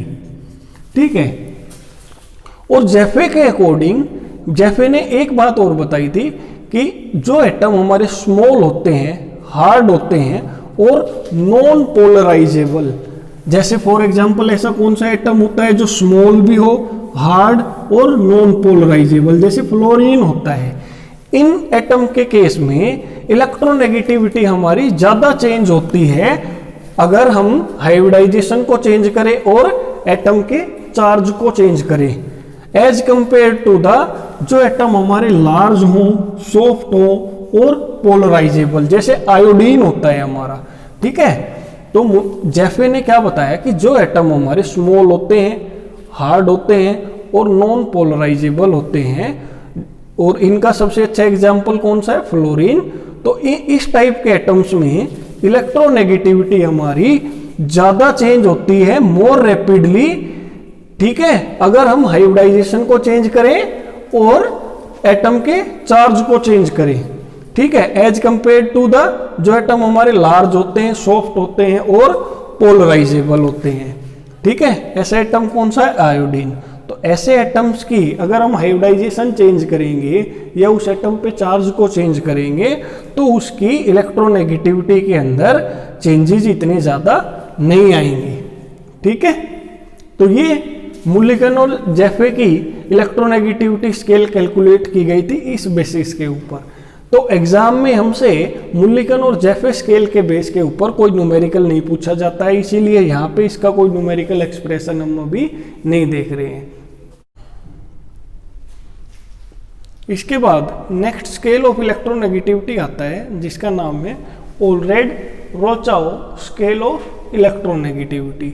ठीक है। और जेफे के अकॉर्डिंग जेफे ने एक बात और बताई थी कि जो एटम हमारे स्मॉल होते हैं, हार्ड होते हैं और नॉन पोलराइजेबल, जैसे फॉर एग्जांपल ऐसा कौन सा एटम होता है जो स्मॉल भी हो, हार्ड और नॉन पोलराइजेबल, जैसे फ्लोरीन होता है। इन एटम के केस में इलेक्ट्रोनेगेटिविटी हमारी ज्यादा चेंज होती है अगर हम हाइब्रिडाइजेशन को चेंज करें और एटम के चार्ज को चेंज करें, एज कंपेयर टू द जो एटम हमारे लार्ज हो, सॉफ्ट हो और पोलराइजेबल, जैसे आयोडीन होता है हमारा, ठीक है। तो जेफे ने क्या बताया कि जो एटम हमारे स्मॉल होते हैं, हार्ड होते हैं और नॉन पोलराइजेबल होते हैं, और इनका सबसे अच्छा एग्जाम्पल कौन सा है, फ्लोरीन। तो इस टाइप के एटम्स में इलेक्ट्रोनेगेटिविटी हमारी ज्यादा चेंज होती है, मोर रैपिडली, ठीक है, अगर हम हाइब्रिडाइजेशन को चेंज करें और एटम के चार्ज को चेंज करें, ठीक है, एज कंपेयर टू द जो एटम हमारे लार्ज होते हैं, सॉफ्ट होते हैं और पोलराइजेबल होते हैं, ठीक है। ऐसा एटम कौन सा है, आयोडीन। तो ऐसे एटम्स की अगर हम हाइब्रिडाइजेशन चेंज करेंगे या उस एटम पे चार्ज को चेंज करेंगे तो उसकी इलेक्ट्रोनेगेटिविटी के अंदर चेंजेस इतने ज्यादा नहीं आएंगे, ठीक है, तो ये मुल्लिकन और जैफे की इलेक्ट्रोनेगेटिविटी स्केल कैलकुलेट की गई थी इस बेसिस के ऊपर। तो एग्जाम में हमसे मुल्लिकन और जैफे स्केल के बेस के ऊपर कोई न्यूमेरिकल नहीं पूछा जाता है, इसीलिए यहाँ पे इसका कोई न्यूमेरिकल एक्सप्रेशन हम अभी नहीं देख रहे हैं। इसके बाद नेक्स्ट स्केल ऑफ इलेक्ट्रोनेगेटिविटी आता है जिसका नाम है ओलरेड-रोचाओ स्केल ऑफ इलेक्ट्रोनेगेटिविटी।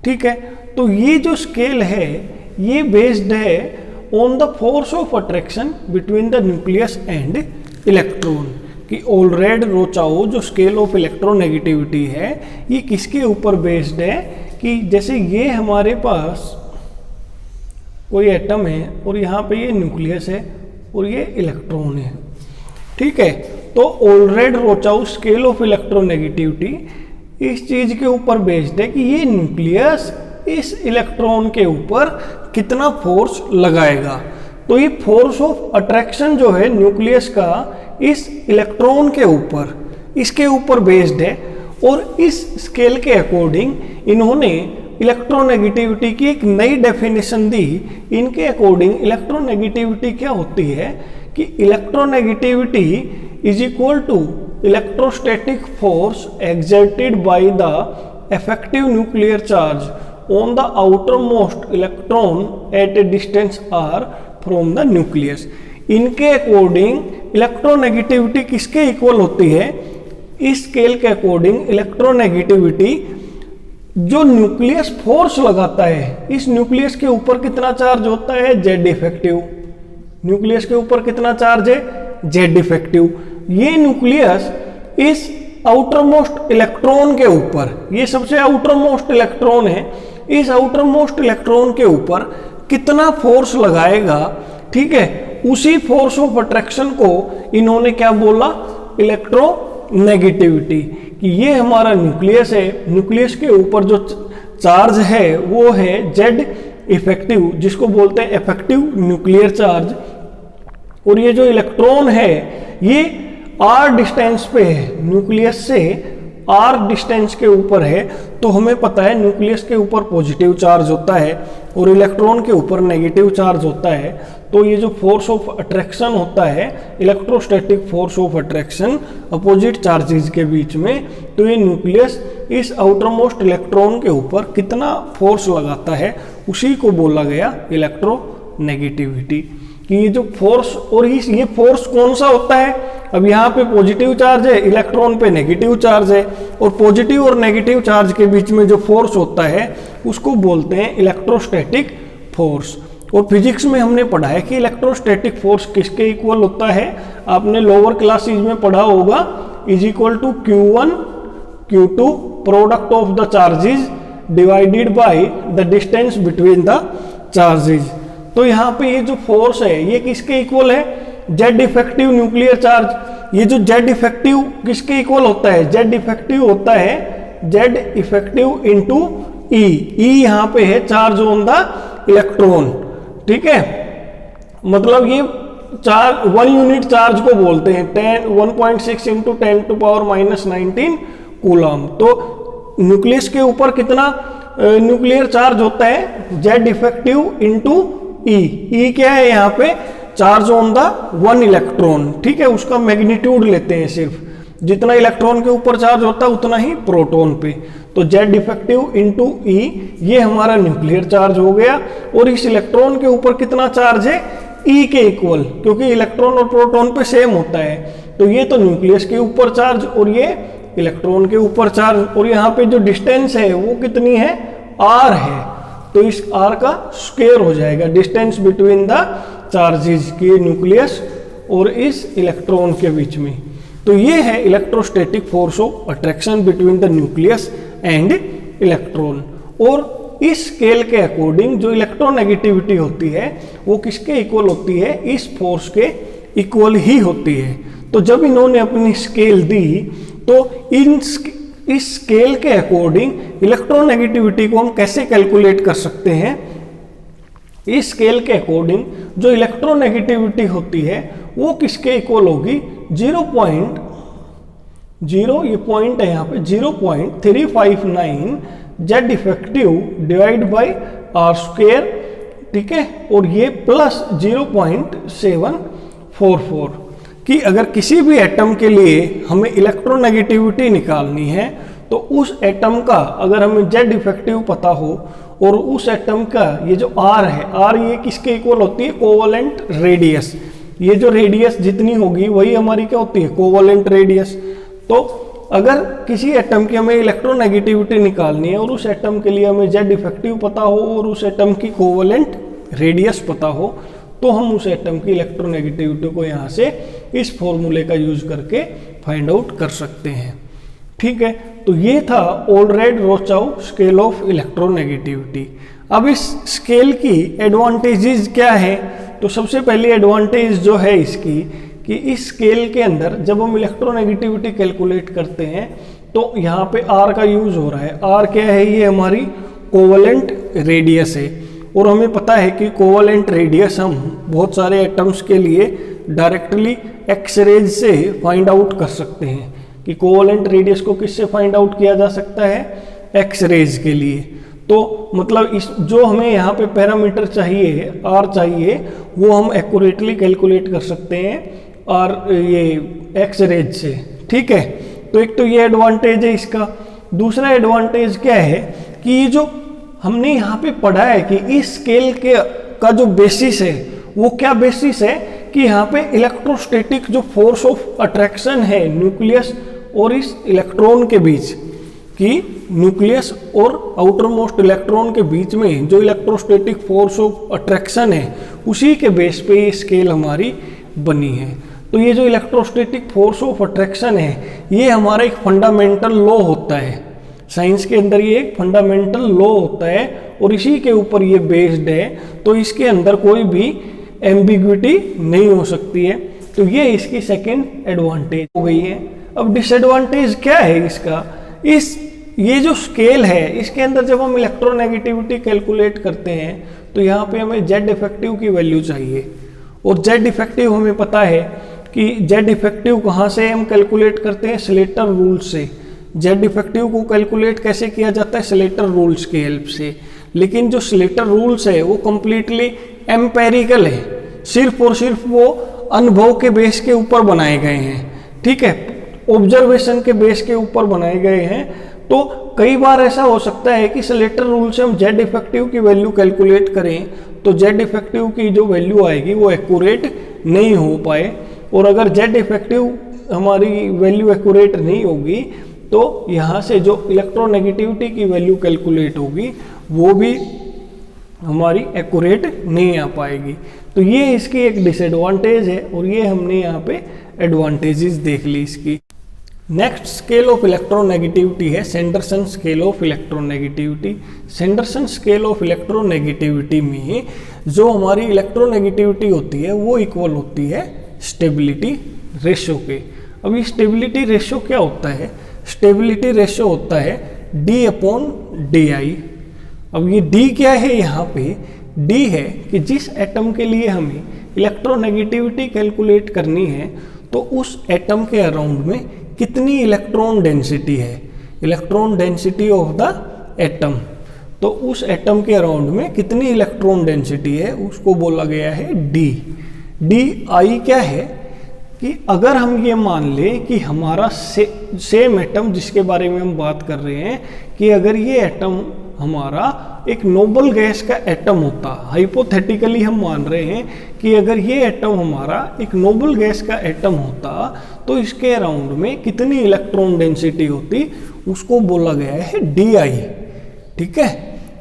ठीक है, तो ये जो स्केल है ये बेस्ड है on the force of attraction between the nucleus and electron. कि ओलरेड-रोचाओ जो स्केल ऑफ इलेक्ट्रोनेगेटिविटी है ये किसके ऊपर बेस्ड है, कि जैसे ये हमारे पास कोई एटम है और यहाँ पे ये न्यूक्लियस है और ये इलेक्ट्रॉन है। ठीक है, तो ओलरेड-रोचाओ स्केल ऑफ इलेक्ट्रोनेगेटिविटी इस चीज के ऊपर बेस्ड है कि ये न्यूक्लियस इस इलेक्ट्रॉन के ऊपर कितना फोर्स लगाएगा। तो ये फोर्स ऑफ अट्रैक्शन जो है न्यूक्लियस का इस इलेक्ट्रॉन के ऊपर, इसके ऊपर बेस्ड है। और इस स्केल के अकॉर्डिंग इन्होंने इलेक्ट्रोनेगेटिविटी की एक नई डेफिनेशन दी। इनके अकॉर्डिंग इलेक्ट्रोनेगेटिविटी क्या होती है कि electronegativity is equal to electrostatic force exerted by the effective nuclear charge on the outermost electron at a distance r from the nucleus। इनके अकॉर्डिंग इलेक्ट्रोनेगेटिविटी किसके इक्वल होती है, इस स्केल के अकॉर्डिंग इलेक्ट्रोनेगेटिविटी जो न्यूक्लियस फोर्स लगाता है, इस न्यूक्लियस के ऊपर कितना चार्ज होता है, जेड इफेक्टिव। न्यूक्लियस के ऊपर कितना चार्ज है, जेड इफेक्टिव। ये न्यूक्लियस इस आउटर मोस्ट इलेक्ट्रॉन के ऊपर, ये सबसे आउटर मोस्ट इलेक्ट्रॉन है, इस आउटर मोस्ट इलेक्ट्रॉन के ऊपर कितना फोर्स लगाएगा। ठीक है, उसी फोर्स ऑफ अट्रैक्शन को इन्होंने क्या बोला, इलेक्ट्रोनेगेटिविटी। कि ये हमारा न्यूक्लियस है, न्यूक्लियस के ऊपर जो चार्ज है वो है जेड इफेक्टिव, जिसको बोलते हैं इफेक्टिव न्यूक्लियर चार्ज। और ये जो इलेक्ट्रॉन है ये आर डिस्टेंस पे है, न्यूक्लियस से आर डिस्टेंस के ऊपर है। तो हमें पता है न्यूक्लियस के ऊपर पॉजिटिव चार्ज होता है और इलेक्ट्रॉन के ऊपर नेगेटिव चार्ज होता है। तो ये जो फोर्स ऑफ अट्रैक्शन होता है, electrostatic force of attraction opposite charges के बीच में, तो ये न्यूक्लियस इस आउटर मोस्ट इलेक्ट्रॉन के ऊपर कितना फोर्स लगाता है उसी को बोला गया इलेक्ट्रोनेगेटिविटी। कि ये जो फोर्स, और ये फोर्स कौन सा होता है, अब यहाँ पे पॉजिटिव चार्ज है, इलेक्ट्रॉन पे नेगेटिव चार्ज है, और पॉजिटिव और नेगेटिव चार्ज के बीच में जो फोर्स होता है उसको बोलते हैं इलेक्ट्रोस्टैटिक फोर्स। और फिजिक्स में हमने पढ़ा है कि इलेक्ट्रोस्टैटिक फोर्स किसके इक्वल होता है, आपने लोअर क्लासेज में पढ़ा होगा, is equal to Q1 Q2 product of the charges divided by the distance between the charges. तो यहाँ पे ये जो फोर्स है ये किसके इक्वल है, जेड इफेक्टिव न्यूक्लियर चार्ज। ये जो जेड इफेक्टिव किसके इक्वल होता है, जेड इफेक्टिव होता है जेड इफेक्टिव इंटू ई। ई यहाँ पे है चार्ज ऑन द इलेक्ट्रॉन। ठीक है, मतलब ये चार्ज 1 यूनिट चार्ज को बोलते हैं 1.6 इंटू 10⁻⁻19 कूलम। तो न्यूक्लियस के ऊपर कितना न्यूक्लियर चार्ज होता है, जेड इफेक्टिव इंटू ई। ई क्या है यहाँ पे, चार्ज ऑन द 1 इलेक्ट्रॉन। ठीक है, उसका मैग्नीट्यूड लेते हैं, सिर्फ जितना इलेक्ट्रॉन के ऊपर चार्ज होता है उतना ही प्रोटॉन पे। तो जेड इफेक्टिव इंटू ई ये हमारा न्यूक्लियर चार्ज हो गया। और इस इलेक्ट्रॉन के ऊपर कितना चार्ज है, ई के इक्वल, क्योंकि इलेक्ट्रॉन और प्रोटॉन पे सेम होता है। तो ये तो न्यूक्लियस के ऊपर चार्ज और ये इलेक्ट्रॉन के ऊपर चार्ज। और यहाँ पे जो डिस्टेंस है वो कितनी है, आर है। तो इस आर का स्क्वायर हो जाएगा, डिस्टेंस बिटवीन द चार्जेस के न्यूक्लियस और इस इलेक्ट्रॉन के बीच में। तो ये है electrostatic force of attraction between the nucleus and electron. और इस स्केल के अकॉर्डिंग जो इलेक्ट्रोनेगेटिविटी होती है वो किसके इक्वल होती है, इस फोर्स के इक्वल ही होती है। तो जब इन्होंने अपनी स्केल दी तो इस स्केल के अकॉर्डिंग इलेक्ट्रोनेगेटिविटी को हम कैसे कैलकुलेट कर सकते हैं। इस स्केल के अकॉर्डिंग जो इलेक्ट्रोनेगेटिविटी होती है वो किसके इक्वल होगी, 0.0, ये पॉइंट है यहाँ पे 0.359, Z effective divide by R square, ठीक है, और ये प्लस 0.744 कि अगर किसी भी एटम के लिए हमें इलेक्ट्रोनेगेटिविटी निकालनी है तो उस एटम का अगर हमें जेड इफेक्टिव पता हो और उस एटम का ये जो आर है, आर ये किसके इक्वल होती है, कोवलेंट रेडियस, ये जो रेडियस जितनी होगी वही हमारी क्या होती है, कोवलेंट रेडियस। तो अगर किसी एटम की हमें इलेक्ट्रोनेगेटिविटी निकालनी है और उस एटम के लिए हमें जेड इफेक्टिव पता हो और उस एटम की कोवलेंट रेडियस पता हो तो हम उस एटम की इलेक्ट्रोनेगेटिविटी को यहाँ से इस फॉर्मूले का यूज करके फाइंड आउट कर सकते हैं। ठीक है, तो ये था ओल्ड-रेड-रोचाउ स्केल ऑफ इलेक्ट्रोनेगेटिविटी। अब इस स्केल की एडवांटेजेस क्या है, तो सबसे पहली एडवांटेज जो है इसकी कि इस स्केल के अंदर जब हम इलेक्ट्रोनेगेटिविटी कैलकुलेट करते हैं तो यहाँ पे आर का यूज हो रहा है। आर क्या है, ये हमारी कोवलेंट रेडियस है और हमें पता है कि कोवलेंट रेडियस हम बहुत सारे एटम्स के लिए डायरेक्टली एक्स रेज से फाइंड आउट कर सकते हैं कि कोवलेंट रेडियस को किससे फाइंड आउट किया जा सकता है, एक्स रेज के लिए। तो मतलब इस जो हमें यहाँ पे पैरामीटर चाहिए, आर चाहिए, वो हम एक्यूरेटली कैलकुलेट कर सकते हैं और ये एक्स रेज से। ठीक है, तो एक तो ये एडवांटेज है इसका। दूसरा एडवांटेज क्या है कि ये जो हमने यहाँ पे पढ़ा है कि इस स्केल के का जो बेसिस है वो क्या बेसिस है कि यहाँ पे इलेक्ट्रोस्टैटिक जो फोर्स ऑफ अट्रैक्शन है न्यूक्लियस और इस इलेक्ट्रॉन के बीच, कि न्यूक्लियस और आउटर मोस्ट इलेक्ट्रॉन के बीच में जो इलेक्ट्रोस्टैटिक फोर्स ऑफ अट्रैक्शन है उसी के बेस पे ये स्केल हमारी बनी है। तो ये जो इलेक्ट्रोस्टैटिक फोर्स ऑफ अट्रैक्शन है ये हमारा एक फंडामेंटल लॉ होता है, साइंस के अंदर ये एक फंडामेंटल लॉ होता है और इसी के ऊपर ये बेस्ड है। तो इसके अंदर कोई भी एम्बिग्विटी नहीं हो सकती है। तो ये इसकी सेकेंड एडवांटेज हो गई है। अब डिसएडवांटेज क्या है इसका, ये जो स्केल है इसके अंदर जब हम इलेक्ट्रोनेगेटिविटी कैलकुलेट करते हैं तो यहाँ पे हमें जेड इफेक्टिव की वैल्यू चाहिए और जेड इफेक्टिव हमें पता है कि जेड इफेक्टिव कहाँ से हम कैलकुलेट करते हैं, स्लेटर रूल से। जेड इफेक्टिव को कैलकुलेट कैसे किया जाता है, स्लेटर रूल्स की हेल्प से। लेकिन जो स्लेटर रूल्स है वो कम्प्लीटली एम्पेरिकल है, सिर्फ और सिर्फ वो अनुभव के बेस के ऊपर बनाए गए हैं। ठीक है, ऑब्जर्वेशन के बेस के ऊपर बनाए गए हैं। तो कई बार ऐसा हो सकता है कि स्लेटर रूल से हम जेड इफेक्टिव की वैल्यू कैलकुलेट करें तो जेड इफेक्टिव की जो वैल्यू आएगी वो एक्यूरेट नहीं हो पाए, और अगर जेड इफेक्टिव हमारी वैल्यू एक्यूरेट नहीं होगी तो यहाँ से जो इलेक्ट्रोनेगेटिविटी की वैल्यू कैलकुलेट होगी वो भी हमारी एक्यूरेट नहीं आ पाएगी। तो ये इसकी एक डिसएडवांटेज है और ये हमने यहाँ पे एडवांटेजेस देख ली इसकी। नेक्स्ट स्केल ऑफ इलेक्ट्रोनेगेटिविटी है Sanderson scale of electronegativity. Sanderson scale of electronegativity में जो हमारी इलेक्ट्रोनेगेटिविटी होती है वो इक्वल होती है स्टेबिलिटी रेशो के। अब ये स्टेबिलिटी रेशो क्या होता है, स्टेबिलिटी रेशो होता है D/DI। अब ये D क्या है, यहाँ पे D है कि जिस एटम के लिए हमें इलेक्ट्रोनेगेटिविटी कैलकुलेट करनी है तो उस एटम के अराउंड में कितनी इलेक्ट्रॉन डेंसिटी है, electron density of the atom. तो उस एटम के अराउंड में कितनी इलेक्ट्रॉन डेंसिटी है उसको बोला गया है D। DI क्या है कि अगर हम ये मान लें कि हमारा सेम एटम जिसके बारे में हम बात कर रहे हैं कि अगर ये एटम हमारा एक नोबल गैस का एटम होता, हाइपोथेटिकली हम मान रहे हैं कि अगर ये एटम हमारा एक नोबल गैस का एटम होता तो इसके अराउंड में कितनी इलेक्ट्रॉन डेंसिटी होती, उसको बोला गया है DI। ठीक है,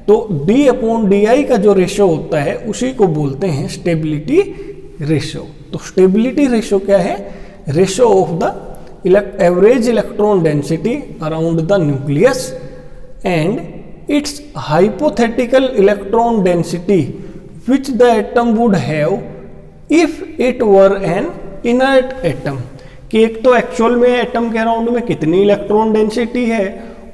तो D/DI का जो रेशो होता है उसी को बोलते हैं स्टेबिलिटी रेशो। तो स्टेबिलिटी रेशो क्या है, ratio of the average electron density around the nucleus and its hypothetical electron density which the atom would have if it were an inert atom। कि एक तो एक्चुअल में एटम के around में कितनी इलेक्ट्रॉन डेंसिटी है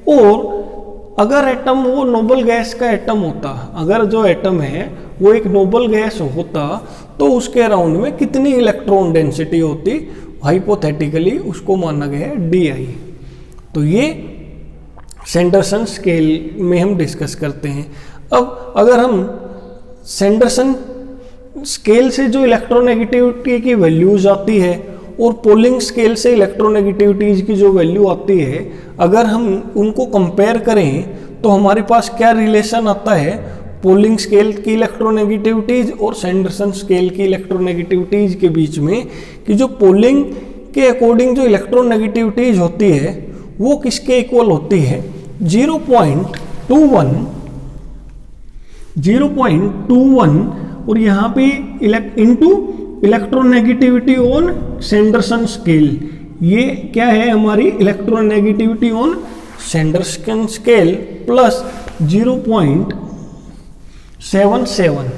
और अगर एटम वो नोबल गैस का एटम होता, अगर जो एटम है वो एक नोबल गैस होता तो उसके अराउंड में कितनी इलेक्ट्रॉन डेंसिटी होती, हाइपोथेटिकली उसको माना गया है DI। तो ये सैंडरसन स्केल में हम डिस्कस करते हैं। अब अगर हम सैंडरसन स्केल से जो इलेक्ट्रोनेगेटिविटी की वैल्यूज आती है और पोलिंग स्केल से इलेक्ट्रोनेगेटिविटीज की जो वैल्यू आती है, अगर हम उनको कंपेयर करें तो हमारे पास क्या रिलेशन आता है पोलिंग स्केल की इलेक्ट्रोनेगेटिविटीज और सैंडरसन स्केल की इलेक्ट्रोनेगेटिविटीज के बीच में, कि जो पोलिंग के अकॉर्डिंग जो इलेक्ट्रोनेगेटिविटीज होती है वो किसके इक्वल होती है, 0.21 और यहाँ पे into electronegativity on Sanderson scale. ये क्या है हमारी electronegativity on Sanderson scale plus 0.77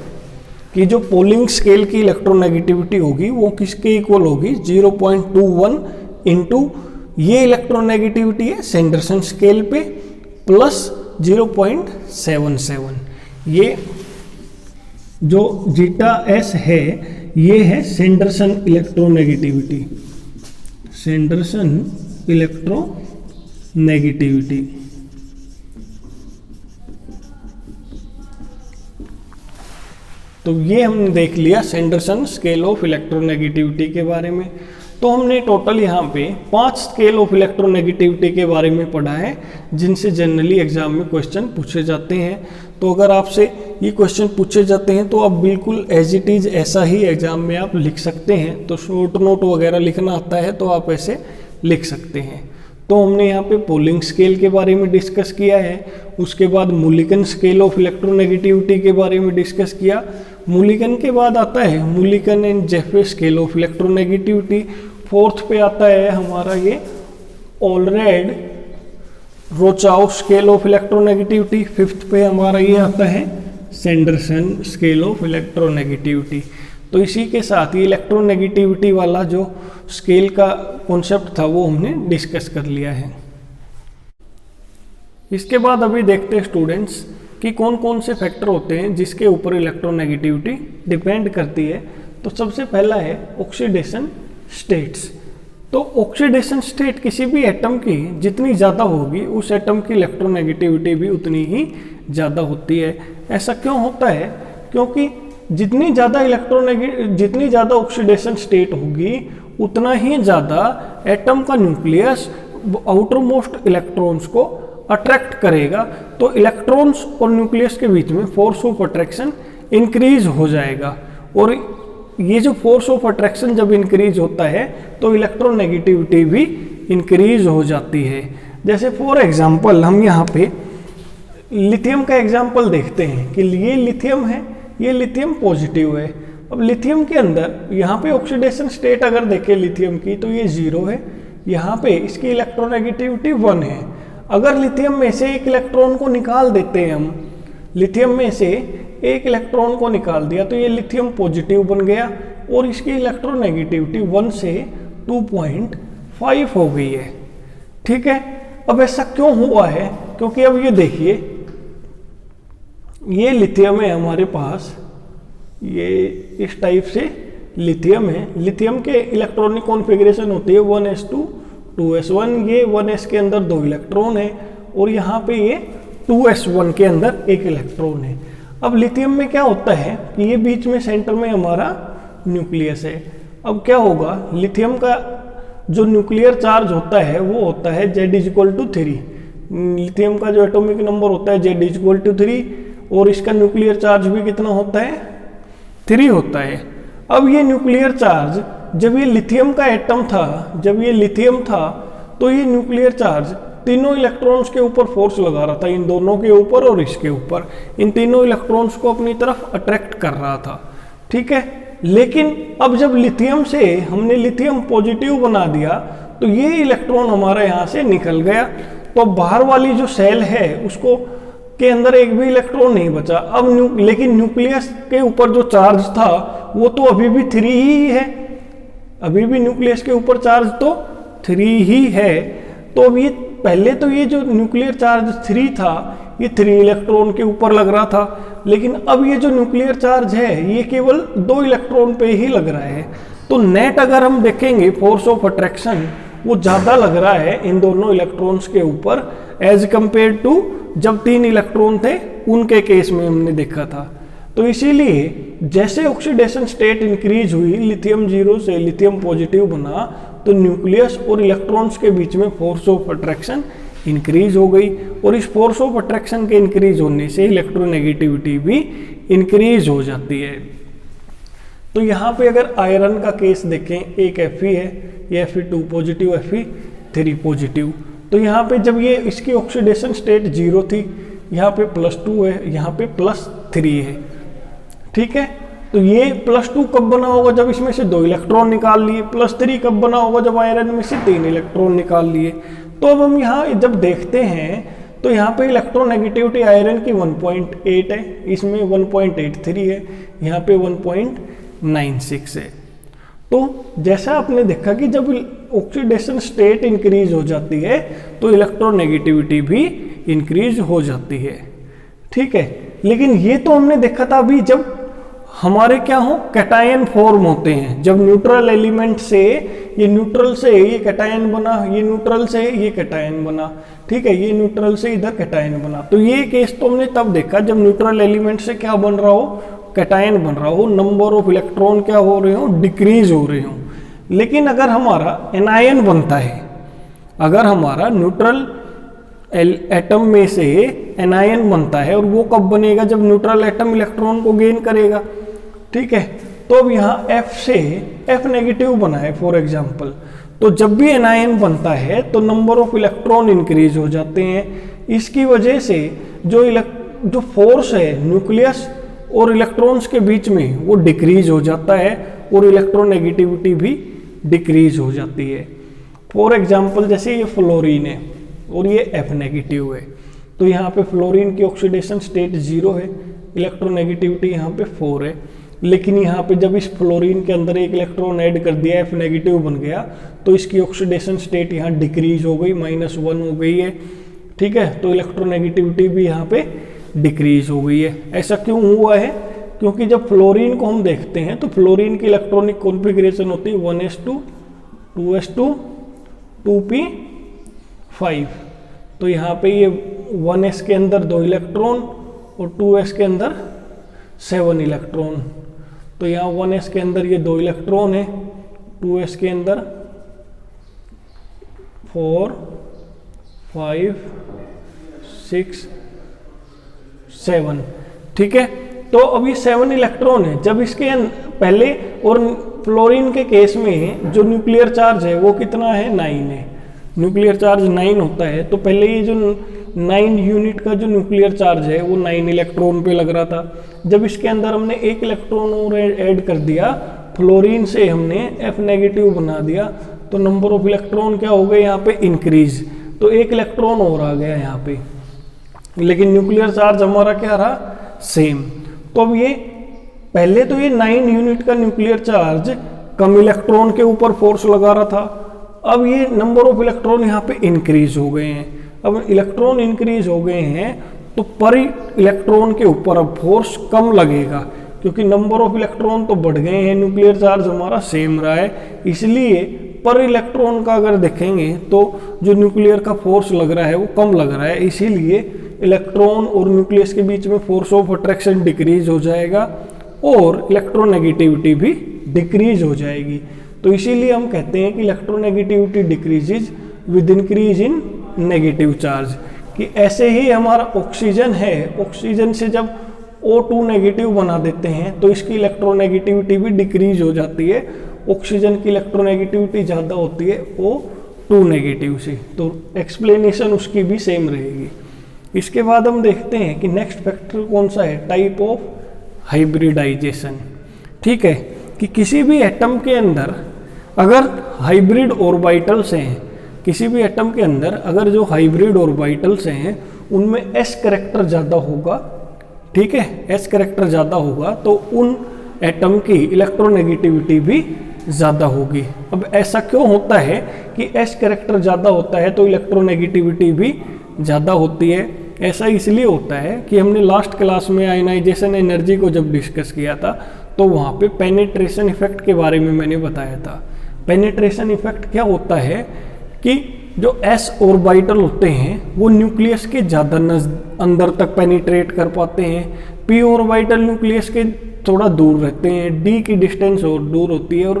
की जो पोलिंग स्केल की इलेक्ट्रोनेगेटिविटी होगी वो किसके इक्वल होगी, 0.21 इंटू ये इलेक्ट्रोनेगेटिविटी है सैंडरसन स्केल पे प्लस 0.77। ये जो जीटा एस है ये है सैंडरसन इलेक्ट्रोनेगेटिविटी, सैंडरसन इलेक्ट्रोनेगेटिविटी। तो ये हमने देख लिया सैंडरसन स्केल ऑफ इलेक्ट्रोनेगेटिविटी के बारे में। तो हमने टोटल यहाँ पे 5 स्केल ऑफ इलेक्ट्रोनेगेटिविटी के बारे में पढ़ा है जिनसे जनरली एग्जाम में क्वेश्चन पूछे जाते हैं। तो अगर आपसे ये क्वेश्चन पूछे जाते हैं तो आप बिल्कुल एज इट इज़ ऐसा ही एग्जाम में आप लिख सकते हैं। तो शॉर्ट नोट वगैरह लिखना आता है तो आप ऐसे लिख सकते हैं। तो हमने यहाँ पे पोलिंग स्केल के बारे में डिस्कस किया है, उसके बाद मुलिकन स्केल ऑफ इलेक्ट्रोनेगेटिविटी के बारे में डिस्कस किया। मुलिकन के बाद आता है Mulliken and Jaffe scale of electronegativity. Fourth पे आता है हमारा ये Allred Rochow scale of electronegativity. Fifth पे हमारा ये आता है सैंडरसन स्केल ऑफ इलेक्ट्रोनेगेटिविटी। तो इसी के साथ ही इलेक्ट्रोनेगेटिविटी वाला जो स्केल का कॉन्सेप्ट था वो हमने डिस्कस कर लिया है। इसके बाद अभी देखते हैं स्टूडेंट्स कि कौन कौन से फैक्टर होते हैं जिसके ऊपर इलेक्ट्रोनेगेटिविटी डिपेंड करती है। तो सबसे पहला है ऑक्सीडेशन स्टेट्स। तो ऑक्सीडेशन स्टेट किसी भी एटम की जितनी ज़्यादा होगी उस एटम की इलेक्ट्रोनेगेटिविटी भी उतनी ही ज़्यादा होती है। ऐसा क्यों होता है, क्योंकि जितनी ज़्यादा ऑक्सीडेशन स्टेट होगी उतना ही ज़्यादा एटम का न्यूक्लियस आउटर मोस्ट इलेक्ट्रॉन्स को अट्रैक्ट करेगा। तो इलेक्ट्रॉन्स और न्यूक्लियस के बीच में फोर्स ऑफ अट्रैक्शन इंक्रीज हो जाएगा, और ये जो फोर्स ऑफ अट्रैक्शन जब इंक्रीज होता है तो इलेक्ट्रोनेगेटिविटी भी इंक्रीज हो जाती है। जैसे फॉर एग्जांपल हम यहाँ पे लिथियम का एग्जांपल देखते हैं कि ये लिथियम है, ये लिथियम पॉजिटिव है। अब लिथियम के अंदर यहाँ पे ऑक्सीडेशन स्टेट अगर देखें लिथियम की तो ये 0 है, यहाँ पे इसकी इलेक्ट्रोनेगेटिविटी 1 है। अगर लिथियम में से एक इलेक्ट्रॉन को निकाल देते हैं हम, लिथियम में से एक इलेक्ट्रॉन को निकाल दिया तो ये लिथियम पॉजिटिव बन गया और इसकी इलेक्ट्रोनेगेटिविटी 1 से 2.5 हो गई है। ठीक है, अब ऐसा क्यों हुआ है, क्योंकि अब ये देखिए ये लिथियम है हमारे पास, ये इस टाइप से लिथियम है। लिथियम के इलेक्ट्रॉनिक कॉन्फ़िगरेशन होती है 1s2 2s1। ये 1s के अंदर 2 इलेक्ट्रॉन है और यहाँ पे ये 2s1 के अंदर 1 इलेक्ट्रॉन है। अब लिथियम में क्या होता है कि ये बीच में सेंटर में हमारा न्यूक्लियस है। अब क्या होगा, लिथियम का जो न्यूक्लियर चार्ज होता है वो होता है Z=3। लिथियम का जो एटॉमिक नंबर होता है Z=3 और इसका न्यूक्लियर चार्ज भी कितना होता है, 3 होता है। अब ये न्यूक्लियर चार्ज जब ये लिथियम का एटम था, जब ये लिथियम था तो ये न्यूक्लियर चार्ज तीनों इलेक्ट्रॉन्स के ऊपर फोर्स लगा रहा था, इन दोनों के ऊपर और इसके ऊपर, इन तीनों इलेक्ट्रॉन्स को अपनी तरफ अट्रैक्ट कर रहा था। ठीक है, लेकिन अब जब लिथियम से हमने लिथियम पॉजिटिव बना दिया तो ये इलेक्ट्रॉन हमारा यहाँ से निकल गया, तो बाहर वाली जो सेल है उसको के अंदर एक भी इलेक्ट्रॉन नहीं बचा। अब लेकिन न्यूक्लियस के ऊपर जो चार्ज था वो तो अभी भी 3 ही है, अभी भी न्यूक्लियस के ऊपर चार्ज तो 3 ही है। तो अब ये पहले तो ये जो न्यूक्लियर चार्ज 3 था ये 3 इलेक्ट्रॉन के ऊपर लग रहा था, लेकिन अब ये जो न्यूक्लियर चार्ज है ये केवल 2 इलेक्ट्रॉन पे ही लग रहा है। तो नेट अगर हम देखेंगे फोर्स ऑफ अट्रैक्शन वो ज़्यादा लग रहा है इन दोनों इलेक्ट्रॉन्स के ऊपर एज कंपेयर टू जब 3 इलेक्ट्रॉन थे उनके केस में हमने देखा था। तो इसीलिए जैसे ऑक्सीडेशन स्टेट इंक्रीज हुई, लिथियम 0 से लिथियम पॉजिटिव बना, तो न्यूक्लियस और इलेक्ट्रॉन्स के बीच में फोर्स ऑफ अट्रैक्शन इंक्रीज हो गई, और इस फोर्स ऑफ अट्रैक्शन के इंक्रीज होने से इलेक्ट्रोनेगेटिविटी भी इंक्रीज हो जाती है। तो यहाँ पे अगर आयरन का केस देखें, एक Fe है, ये Fe2 पॉजिटिव, Fe3 पॉजिटिव, तो यहाँ पे जब ये इसकी ऑक्सीडेशन स्टेट 0 थी, यहाँ पे +2 है, यहाँ पे +3 है, ठीक है। तो ये +2 कब बना होगा? जब इसमें से 2 इलेक्ट्रॉन निकाल लिए। +3 कब बना होगा? जब आयरन में से 3 इलेक्ट्रॉन निकाल लिए। तो अब हम यहाँ जब देखते हैं तो यहाँ पे इलेक्ट्रोनेगेटिविटी आयरन की 1.8 है, इसमें 1.83 है, यहाँ पे 1.96 है। तो जैसा आपने देखा कि जब ऑक्सीडेशन स्टेट इंक्रीज हो जाती है तो इलेक्ट्रोनेगेटिविटी भी इंक्रीज हो जाती है, ठीक है। लेकिन ये तो हमने देखा था अभी जब हमारे क्या हो, कैटायन फॉर्म होते हैं, जब न्यूट्रल एलिमेंट से ये न्यूट्रल से ये कैटायन बना, ये न्यूट्रल से ये कैटायन बना, ठीक है, ये न्यूट्रल से इधर कैटायन बना। तो ये केस तो हमने तब देखा जब न्यूट्रल एलिमेंट से क्या बन रहा हो, कैटायन बन रहा हो, नंबर ऑफ इलेक्ट्रॉन क्या हो रहे हो, डिक्रीज हो रहे हो। लेकिन अगर हमारा एनायन बनता है, अगर हमारा न्यूट्रल एटम में से एनायन बनता है, और वो कब बनेगा? जब न्यूट्रल एटम इलेक्ट्रॉन को गेन करेगा, ठीक है। तो अब यहाँ F से F नेगेटिव बना है फॉर एग्जाम्पल, तो जब भी एनायन बनता है तो नंबर ऑफ इलेक्ट्रॉन इंक्रीज हो जाते हैं। इसकी वजह से जो फोर्स है न्यूक्लियस और इलेक्ट्रॉन्स के बीच में वो डिक्रीज हो जाता है, और इलेक्ट्रोनेगेटिविटी भी डिक्रीज हो जाती है। फॉर एग्जाम्पल जैसे ये फ्लोरीन है और ये F नेगेटिव है, तो यहाँ पे फ्लोरीन की ऑक्सीडेशन स्टेट 0 है, इलेक्ट्रोनेगेटिविटी यहाँ पे 4 है। लेकिन यहाँ पे जब इस फ्लोरीन के अंदर एक इलेक्ट्रॉन ऐड कर दिया, F नेगेटिव बन गया, तो इसकी ऑक्सीडेशन स्टेट यहाँ डिक्रीज हो गई, -1 हो गई है, ठीक है। तो इलेक्ट्रोनेगेटिविटी भी यहाँ पे डिक्रीज हो गई है। ऐसा क्यों हुआ है? क्योंकि जब फ्लोरीन को हम देखते हैं तो फ्लोरीन की इलेक्ट्रॉनिक कॉन्फ़िगरेशन होती है 1s2 2s2 2p5। तो यहाँ पे ये 1s के अंदर 2 इलेक्ट्रॉन और 2s के अंदर 7 इलेक्ट्रॉन। तो यहाँ 1s के अंदर ये 2 इलेक्ट्रॉन है, 2s के अंदर 4 5 6 7, ठीक है। तो अब ये 7 इलेक्ट्रॉन है। जब इसके पहले और फ्लोरीन के केस में जो न्यूक्लियर चार्ज है वो कितना है? 9 है। न्यूक्लियर चार्ज 9 होता है, तो पहले ये जो 9 यूनिट का जो न्यूक्लियर चार्ज है वो 9 इलेक्ट्रॉन पे लग रहा था। जब इसके अंदर हमने 1 इलेक्ट्रॉन और ऐड कर दिया, फ्लोरीन से हमने F नेगेटिव बना दिया, तो नंबर ऑफ इलेक्ट्रॉन क्या हो गए यहाँ पे? इंक्रीज। तो 1 इलेक्ट्रॉन और आ गया यहाँ पे, लेकिन न्यूक्लियर चार्ज हमारा क्या रहा? सेम। तो अब ये पहले तो ये 9 यूनिट का न्यूक्लियर चार्ज कम इलेक्ट्रॉन के ऊपर फोर्स लगा रहा था, अब ये नंबर ऑफ इलेक्ट्रॉन यहाँ पे इंक्रीज हो गए हैं। अब इलेक्ट्रॉन इंक्रीज हो गए हैं तो पर इलेक्ट्रॉन के ऊपर अब फोर्स कम लगेगा, क्योंकि नंबर ऑफ इलेक्ट्रॉन तो बढ़ गए हैं, न्यूक्लियर चार्ज हमारा सेम रहा है। इसलिए पर इलेक्ट्रॉन का अगर देखेंगे तो जो न्यूक्लियर का फोर्स लग रहा है वो कम लग रहा है, इसीलिए इलेक्ट्रॉन और न्यूक्लियस के बीच में फोर्स ऑफ अट्रैक्शन डिक्रीज हो जाएगा और इलेक्ट्रोनेगेटिविटी भी डिक्रीज हो जाएगी। तो इसीलिए हम कहते हैं कि electronegativity decreases with increase in negative charge, कि ऐसे ही हमारा ऑक्सीजन है, ऑक्सीजन से जब O2 नेगेटिव बना देते हैं तो इसकी इलेक्ट्रोनेगेटिविटी भी डिक्रीज हो जाती है। ऑक्सीजन की इलेक्ट्रोनेगेटिविटी ज़्यादा होती है O2 नेगेटिव से, तो एक्सप्लेनेशन उसकी भी सेम रहेगी। इसके बाद हम देखते हैं कि नेक्स्ट फैक्टर कौन सा है? टाइप ऑफ हाइब्रिडाइजेशन, ठीक है, कि किसी भी एटम के अंदर अगर हाइब्रिड ऑर्बिटल्स हैं, किसी भी एटम के अंदर अगर जो हाइब्रिड ऑर्बिटल्स हैं उनमें s कैरेक्टर ज़्यादा होगा, ठीक है, s कैरेक्टर ज़्यादा होगा तो उन एटम की इलेक्ट्रोनेगेटिविटी भी ज़्यादा होगी। अब ऐसा क्यों होता है कि s कैरेक्टर ज़्यादा होता है तो इलेक्ट्रोनेगेटिविटी भी ज़्यादा होती है? ऐसा इसलिए होता है कि हमने लास्ट क्लास में आयनाइजेशन एनर्जी को जब डिस्कस किया था तो वहाँ पे पेनिट्रेशन इफेक्ट के बारे में मैंने बताया था। पेनिट्रेशन इफेक्ट क्या होता है कि जो s ऑर्बिटल होते हैं वो न्यूक्लियस के ज़्यादा अंदर तक पेनिट्रेट कर पाते हैं, p ऑर्बिटल न्यूक्लियस के थोड़ा दूर रहते हैं, d की डिस्टेंस और दूर होती है और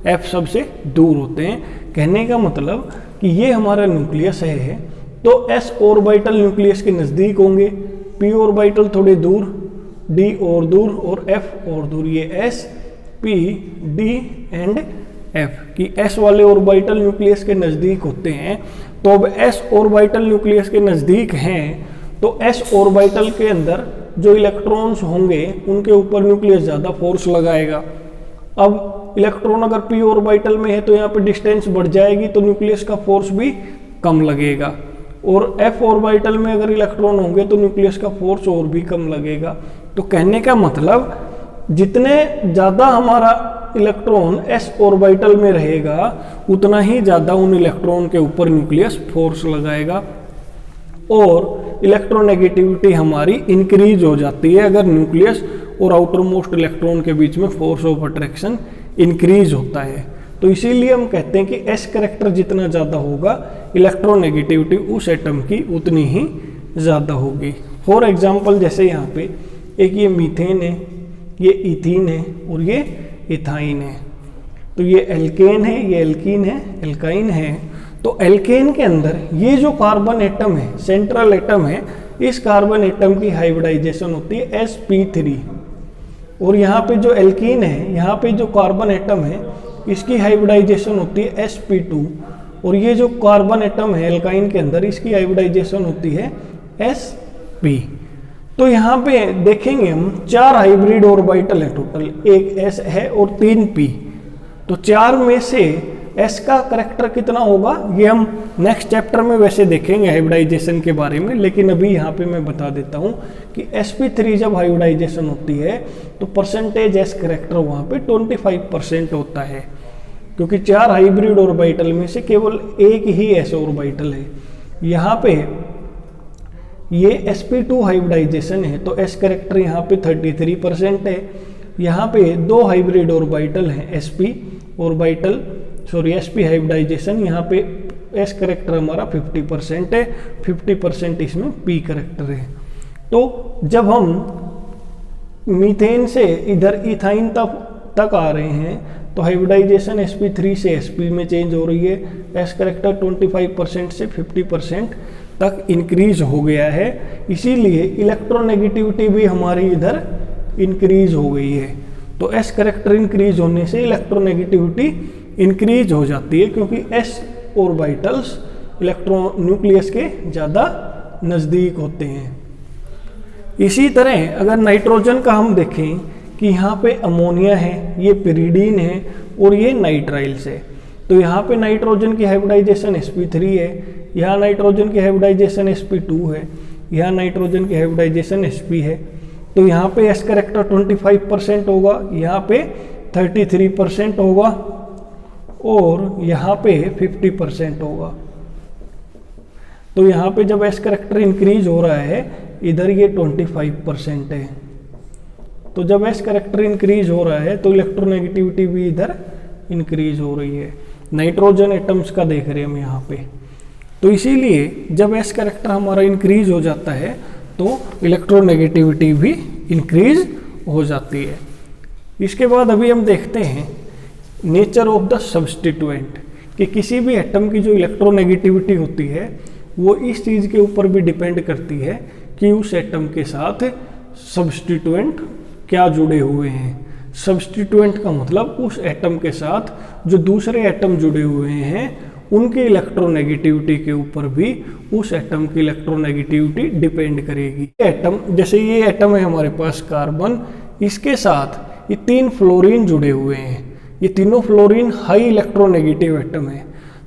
f सबसे दूर होते हैं। कहने का मतलब कि ये हमारा न्यूक्लियस है तो s ऑर्बिटल न्यूक्लियस के नज़दीक होंगे, p ऑर्बिटल थोड़े दूर, d और दूर और f और दूर। ये s p d and f कि s वाले ऑर्बिटल न्यूक्लियस के नज़दीक होते हैं। तो अब s ऑर्बिटल न्यूक्लियस के नज़दीक हैं तो s ऑर्बिटल के अंदर जो इलेक्ट्रॉन्स होंगे उनके ऊपर न्यूक्लियस ज़्यादा फोर्स लगाएगा। अब इलेक्ट्रॉन अगर p ऑर्बिटल में है तो यहाँ पे डिस्टेंस बढ़ जाएगी तो न्यूक्लियस का फोर्स भी कम लगेगा, और f ऑर्बिटल में अगर इलेक्ट्रॉन होंगे तो न्यूक्लियस का फोर्स और भी कम लगेगा। तो कहने का मतलब जितने ज़्यादा हमारा इलेक्ट्रॉन s ऑर्बिटल में रहेगा उतना ही ज़्यादा उन इलेक्ट्रॉन के ऊपर न्यूक्लियस फोर्स लगाएगा और इलेक्ट्रोनेगेटिविटी हमारी इंक्रीज हो जाती है अगर न्यूक्लियस और आउटर मोस्ट इलेक्ट्रॉन के बीच में फोर्स ऑफ अट्रैक्शन इंक्रीज होता है। तो इसीलिए हम कहते हैं कि s कैरेक्टर जितना ज़्यादा होगा इलेक्ट्रोनेगेटिविटी उस एटम की उतनी ही ज़्यादा होगी। फॉर एग्जाम्पल जैसे यहाँ पे एक ये मीथेन है, ये इथीन है और ये इथाइन है। तो ये एल्केन है, ये एल्कीन है, एल्काइन है। तो एल्केन के अंदर ये जो कार्बन एटम है, सेंट्रल एटम है, इस कार्बन एटम की हाइब्रिडाइजेशन होती है sp3। और यहाँ पे जो एल्कीन है, यहाँ पे जो कार्बन एटम है इसकी हाइब्रिडाइजेशन होती है sp2। और ये जो कार्बन एटम है एल्काइन के अंदर इसकी हाइब्रिडाइजेशन होती है sp। तो यहाँ पे देखेंगे हम 4 हाइब्रिड ऑर्बिटल है टोटल, एक s है और 3 p। तो 4 में से s का करैक्टर कितना होगा ये हम नेक्स्ट चैप्टर में वैसे देखेंगे हाइब्रिडाइजेशन के बारे में, लेकिन अभी यहाँ पे मैं बता देता हूँ कि sp3 जब हाइब्रिडाइजेशन होती है तो परसेंटेज s करैक्टर वहाँ पे 25% होता है, क्योंकि 4 हाइब्रिड ऑर्बिटल में से केवल एक ही s ऑर्बिटल है। यहाँ पे ये sp2 हाइब्रिडाइजेशन है तो s करैक्टर यहाँ पे 33% है। यहाँ पे 2 हाइब्रिड ऑर्बिटल हैं sp ऑर्बिटल sp हाइब्रिडाइजेशन, यहाँ पे s करैक्टर हमारा 50% है, 50% इसमें p करैक्टर है। तो जब हम मीथेन से इधर इथाइन तक आ रहे हैं तो हाइब्रिडाइजेशन sp3 से sp में चेंज हो रही है, s करैक्टर 25% से 50% तक इंक्रीज हो गया है, इसीलिए इलेक्ट्रोनेगेटिविटी भी हमारी इधर इंक्रीज हो गई है। तो s करैक्टर इंक्रीज होने से इलेक्ट्रोनेगेटिविटी इंक्रीज हो जाती है, क्योंकि s ऑर्बिटल्स इलेक्ट्रॉन न्यूक्लियस के ज़्यादा नज़दीक होते हैं। इसी तरह अगर नाइट्रोजन का हम देखें कि यहाँ पे अमोनिया है, ये पिरिडीन है और ये नाइट्राइल्स है। तो यहाँ पे नाइट्रोजन की हाइब्रिडाइजेशन sp3 है, यहाँ नाइट्रोजन की हाइब्रिडाइजेशन sp2 है, यहाँ नाइट्रोजन की हाइब्रिडाइजेशन sp है। तो यहाँ पे s करैक्टर 25% होगा, यहाँ पे 33% होगा और यहाँ पे 50% होगा। तो यहाँ पे जब s करैक्टर इंक्रीज हो रहा है इधर ये 25% है। तो जब s करैक्टर इंक्रीज हो रहा है तो इलेक्ट्रोनेगेटिविटी भी इधर इंक्रीज हो रही है। नाइट्रोजन एटम्स का देख रहे हैं हम यहाँ पे। तो इसीलिए जब s करैक्टर हमारा इंक्रीज हो जाता है तो इलेक्ट्रोनेगेटिविटी भी इंक्रीज हो जाती है। इसके बाद अभी हम देखते हैं नेचर ऑफ द सब्स्टिट्यूएंट, कि किसी भी एटम की जो इलेक्ट्रोनेगेटिविटी होती है वो इस चीज़ के ऊपर भी डिपेंड करती है कि उस एटम के साथ सब्स्टिट्यूएंट क्या जुड़े हुए हैं। सब्स्टिट्यूएंट का मतलब उस एटम के साथ जो दूसरे एटम जुड़े हुए हैं उनकी इलेक्ट्रोनेगेटिविटी के ऊपर भी उस एटम की इलेक्ट्रोनेगेटिविटी डिपेंड करेगी। एटम जैसे ये एटम है हमारे पास कार्बन, इसके साथ ये 3 फ्लोरीन जुड़े हुए हैं, ये तीनों फ्लोरीन हाई इलेक्ट्रोनेगेटिव एटम है।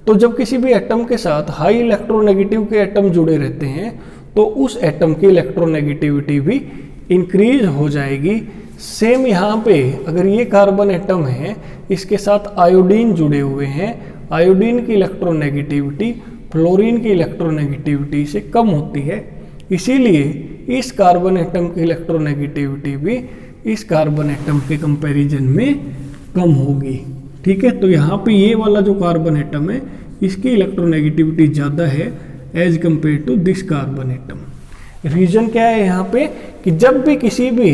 तो जब किसी भी एटम के साथ हाई इलेक्ट्रोनेगेटिव के एटम जुड़े रहते हैं तो उस एटम की इलेक्ट्रोनेगेटिविटी भी इंक्रीज हो जाएगी। सेम यहाँ पे अगर ये कार्बन एटम है इसके साथ आयोडीन जुड़े हुए हैं, आयोडीन की इलेक्ट्रोनेगेटिविटी फ्लोरीन की इलेक्ट्रोनेगेटिविटी से कम होती है, इसीलिए इस कार्बन एटम की इलेक्ट्रोनेगेटिविटी भी इस कार्बन एटम के कंपैरिजन में कम होगी। ठीक है, तो यहाँ पे ये वाला जो कार्बन एटम है इसकी इलेक्ट्रोनेगेटिविटी ज़्यादा है as compare to this carbon atom. Reason क्या है यहाँ पे कि जब भी किसी भी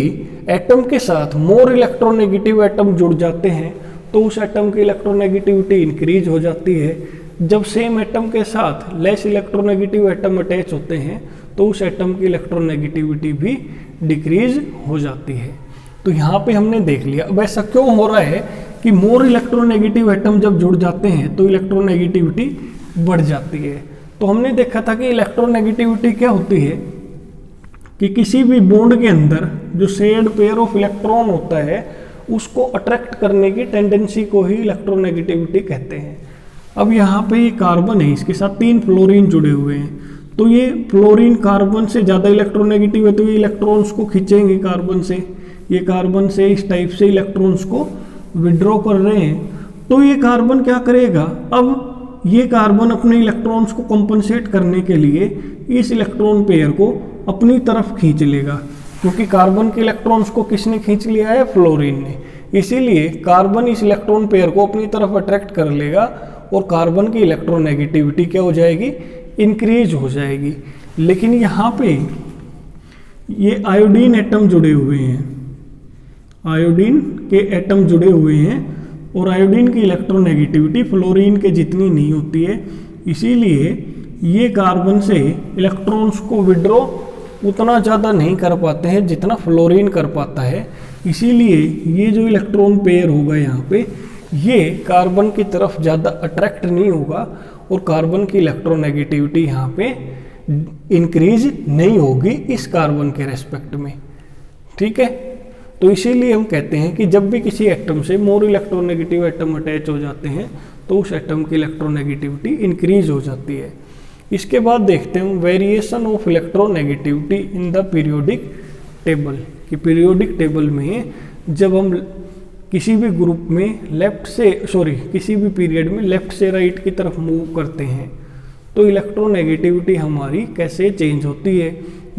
एटम के साथ मोर इलेक्ट्रोनेगेटिव एटम जुड़ जाते हैं तो उस एटम की इलेक्ट्रोनेगेटिविटी इंक्रीज हो जाती है। जब सेम एटम के साथ लेस इलेक्ट्रोनेगेटिव एटम अटैच होते हैं तो उस एटम की इलेक्ट्रोनेगेटिविटी भी डिक्रीज हो जाती है। तो यहाँ पे हमने देख लिया। अब ऐसा क्यों हो रहा है कि मोर इलेक्ट्रोनेगेटिव एटम जब जुड़ जाते हैं तो इलेक्ट्रोनेगेटिविटी बढ़ जाती है। तो हमने देखा था कि इलेक्ट्रोनेगेटिविटी क्या होती है कि किसी भी बॉन्ड के अंदर जो शेयर्ड पेयर ऑफ इलेक्ट्रॉन होता है उसको अट्रैक्ट करने की टेंडेंसी को ही इलेक्ट्रोनेगेटिविटी कहते हैं। अब यहाँ पे ये कार्बन है, इसके साथ 3 फ्लोरीन जुड़े हुए हैं, तो ये फ्लोरीन कार्बन से ज़्यादा इलेक्ट्रोनेगेटिव है तो ये इलेक्ट्रॉन्स को खींचेंगे कार्बन से। ये कार्बन से इस टाइप से इलेक्ट्रॉन्स को विड्रॉ कर रहे हैं, तो ये कार्बन क्या करेगा, अब ये कार्बन अपने इलेक्ट्रॉन्स को कंपनसेट करने के लिए इस इलेक्ट्रॉन पेयर को अपनी तरफ खींच लेगा, क्योंकि कार्बन के इलेक्ट्रॉन्स को किसने खींच लिया है, फ्लोरीन ने। इसीलिए कार्बन इस इलेक्ट्रॉन पेयर को अपनी तरफ अट्रैक्ट कर लेगा और कार्बन की इलेक्ट्रोनेगेटिविटी क्या हो जाएगी, इंक्रीज हो जाएगी। लेकिन यहाँ पे ये आयोडीन एटम जुड़े हुए हैं, आयोडीन के एटम जुड़े हुए हैं और आयोडीन की इलेक्ट्रोनेगेटिविटी फ्लोरीन के जितनी नहीं होती है, इसीलिए ये कार्बन से इलेक्ट्रॉन्स को विड्रॉ उतना ज़्यादा नहीं कर पाते हैं जितना फ्लोरीन कर पाता है। इसीलिए ये जो इलेक्ट्रॉन पेयर होगा यहाँ पे, ये कार्बन की तरफ ज़्यादा अट्रैक्ट नहीं होगा और कार्बन की इलेक्ट्रोनेगेटिविटी यहाँ पे इंक्रीज नहीं होगी इस कार्बन के रेस्पेक्ट में। ठीक है, तो इसीलिए हम कहते हैं कि जब भी किसी एटम से मोर इलेक्ट्रोनेगेटिव एटम अटैच हो जाते हैं तो उस एटम की इलेक्ट्रोनेगेटिविटी इंक्रीज हो जाती है। इसके बाद देखते हैं variation of electronegativity in the periodic table, कि पीरियोडिक टेबल में जब हम किसी भी ग्रुप में किसी भी पीरियड में लेफ्ट से राइट की तरफ मूव करते हैं तो इलेक्ट्रोनेगेटिविटी हमारी कैसे चेंज होती है,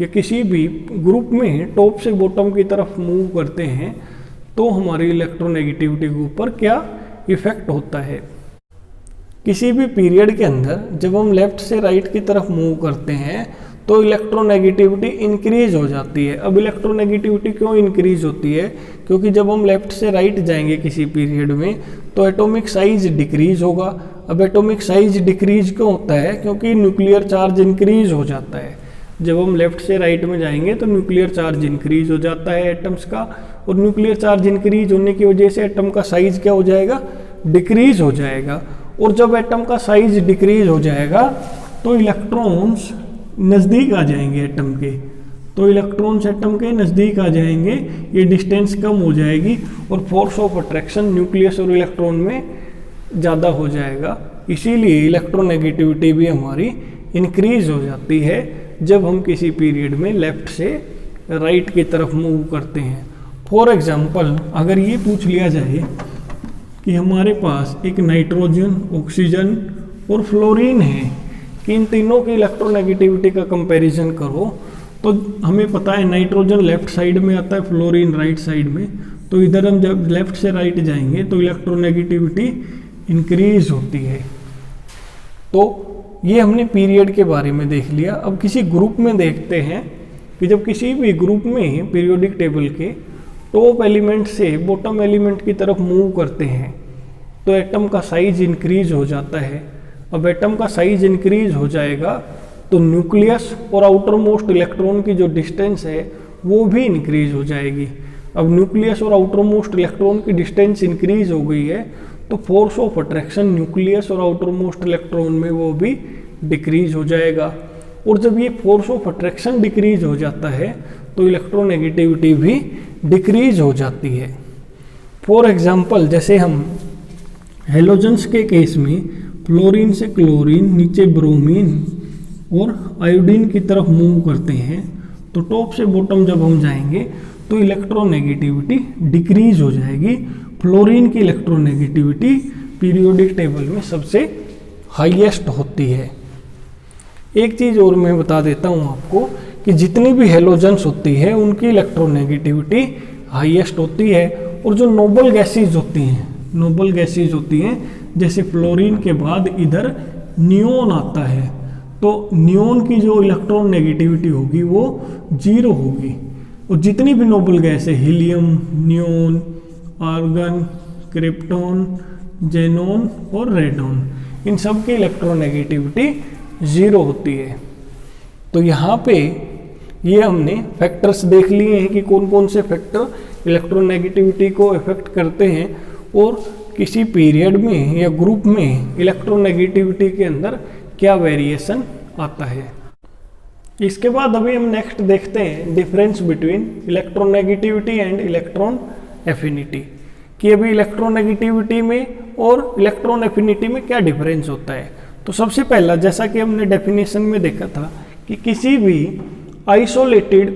या किसी भी ग्रुप में टॉप से बॉटम की तरफ मूव करते हैं तो हमारी इलेक्ट्रोनेगेटिविटी के ऊपर क्या इफेक्ट होता है। किसी भी पीरियड के अंदर जब हम लेफ्ट से राइट की तरफ मूव करते हैं तो इलेक्ट्रोनेगेटिविटी इंक्रीज हो जाती है। अब इलेक्ट्रोनेगेटिविटी क्यों इंक्रीज होती है, क्योंकि जब हम लेफ्ट से राइट जाएंगे किसी पीरियड में तो एटॉमिक साइज डिक्रीज होगा। अब एटॉमिक साइज डिक्रीज क्यों होता है, क्योंकि न्यूक्लियर चार्ज इंक्रीज हो जाता है। जब हम लेफ्ट से राइट में जाएंगे तो न्यूक्लियर चार्ज इंक्रीज हो जाता है एटम्स का, और न्यूक्लियर चार्ज इंक्रीज होने की वजह से एटम का साइज क्या हो जाएगा, डिक्रीज हो जाएगा। और जब एटम का साइज डिक्रीज हो जाएगा तो इलेक्ट्रॉन्स नज़दीक आ जाएंगे एटम के, तो इलेक्ट्रॉन्स एटम के नज़दीक आ जाएंगे, ये डिस्टेंस कम हो जाएगी और फोर्स ऑफ अट्रैक्शन न्यूक्लियस और इलेक्ट्रॉन में ज़्यादा हो जाएगा। इसीलिए इलेक्ट्रोनेगेटिविटी भी हमारी इंक्रीज हो जाती है जब हम किसी पीरियड में लेफ्ट से राइट की तरफ मूव करते हैं। फॉर एग्जांपल अगर ये पूछ लिया जाए कि हमारे पास एक नाइट्रोजन, ऑक्सीजन और फ्लोरीन है कि इन तीनों की इलेक्ट्रोनेगेटिविटी का कंपैरिजन करो, तो हमें पता है नाइट्रोजन लेफ्ट साइड में आता है, फ्लोरीन राइट साइड में, तो इधर हम जब लेफ्ट से राइट जाएंगे तो इलेक्ट्रोनेगेटिविटी इंक्रीज होती है। तो ये हमने पीरियड के बारे में देख लिया। अब किसी ग्रुप में देखते हैं कि जब किसी भी ग्रुप में पीरियोडिक टेबल के टॉप एलिमेंट से बॉटम एलिमेंट की तरफ मूव करते हैं तो एटम का साइज इंक्रीज हो जाता है। अब एटम का साइज इंक्रीज हो जाएगा तो न्यूक्लियस और आउटर मोस्ट इलेक्ट्रॉन की जो डिस्टेंस है वो भी इंक्रीज हो जाएगी। अब न्यूक्लियस और आउटर मोस्ट इलेक्ट्रॉन की डिस्टेंस इंक्रीज हो गई है तो फोर्स ऑफ अट्रैक्शन न्यूक्लियस और आउटर मोस्ट इलेक्ट्रॉन में वो भी डिक्रीज हो जाएगा। और जब ये फोर्स ऑफ अट्रैक्शन डिक्रीज हो जाता है तो इलेक्ट्रोनेगेटिविटी भी डिक्रीज हो जाती है। फॉर एग्जांपल जैसे हम हेलोजेंस के केस में फ्लोरीन से क्लोरीन, नीचे ब्रोमीन और आयोडीन की तरफ मूव करते हैं तो टॉप से बॉटम जब हम जाएंगे तो इलेक्ट्रोनेगेटिविटी डिक्रीज हो जाएगी। फ्लोरीन की इलेक्ट्रोनेगेटिविटी पीरियोडिक टेबल में सबसे हाईएस्ट होती है। एक चीज़ और मैं बता देता हूँ आपको कि जितनी भी हेलोजेंस होती है उनकी इलेक्ट्रोनेगेटिविटी हाईएस्ट होती है, और जो नोबल गैसेज होती हैं जैसे फ्लोरीन के बाद इधर नियोन आता है तो नियोन की जो इलेक्ट्रॉन नेगेटिविटी होगी वो 0 होगी। और जितनी भी नोबल गैस है, helium, neon, argon, krypton, xenon और रेडॉन, इन सब की इलेक्ट्रॉन नेगेटिविटी 0 होती है। तो यहाँ पे ये हमने फैक्टर्स देख लिए हैं कि कौन कौन से फैक्टर इलेक्ट्रॉन नेगेटिविटी को इफेक्ट करते हैं और किसी पीरियड में या ग्रुप में इलेक्ट्रॉन नेगेटिविटी के अंदर क्या वेरिएशन आता है। इसके बाद अभी हम नेक्स्ट देखते हैं difference between electron negativity and electron affinity, कि अभी इलेक्ट्रॉन नेगेटिविटी में और इलेक्ट्रॉन एफिनिटी में क्या डिफरेंस होता है। तो सबसे पहला, जैसा कि हमने डेफिनेशन में देखा था कि किसी भी आइसोलेटेड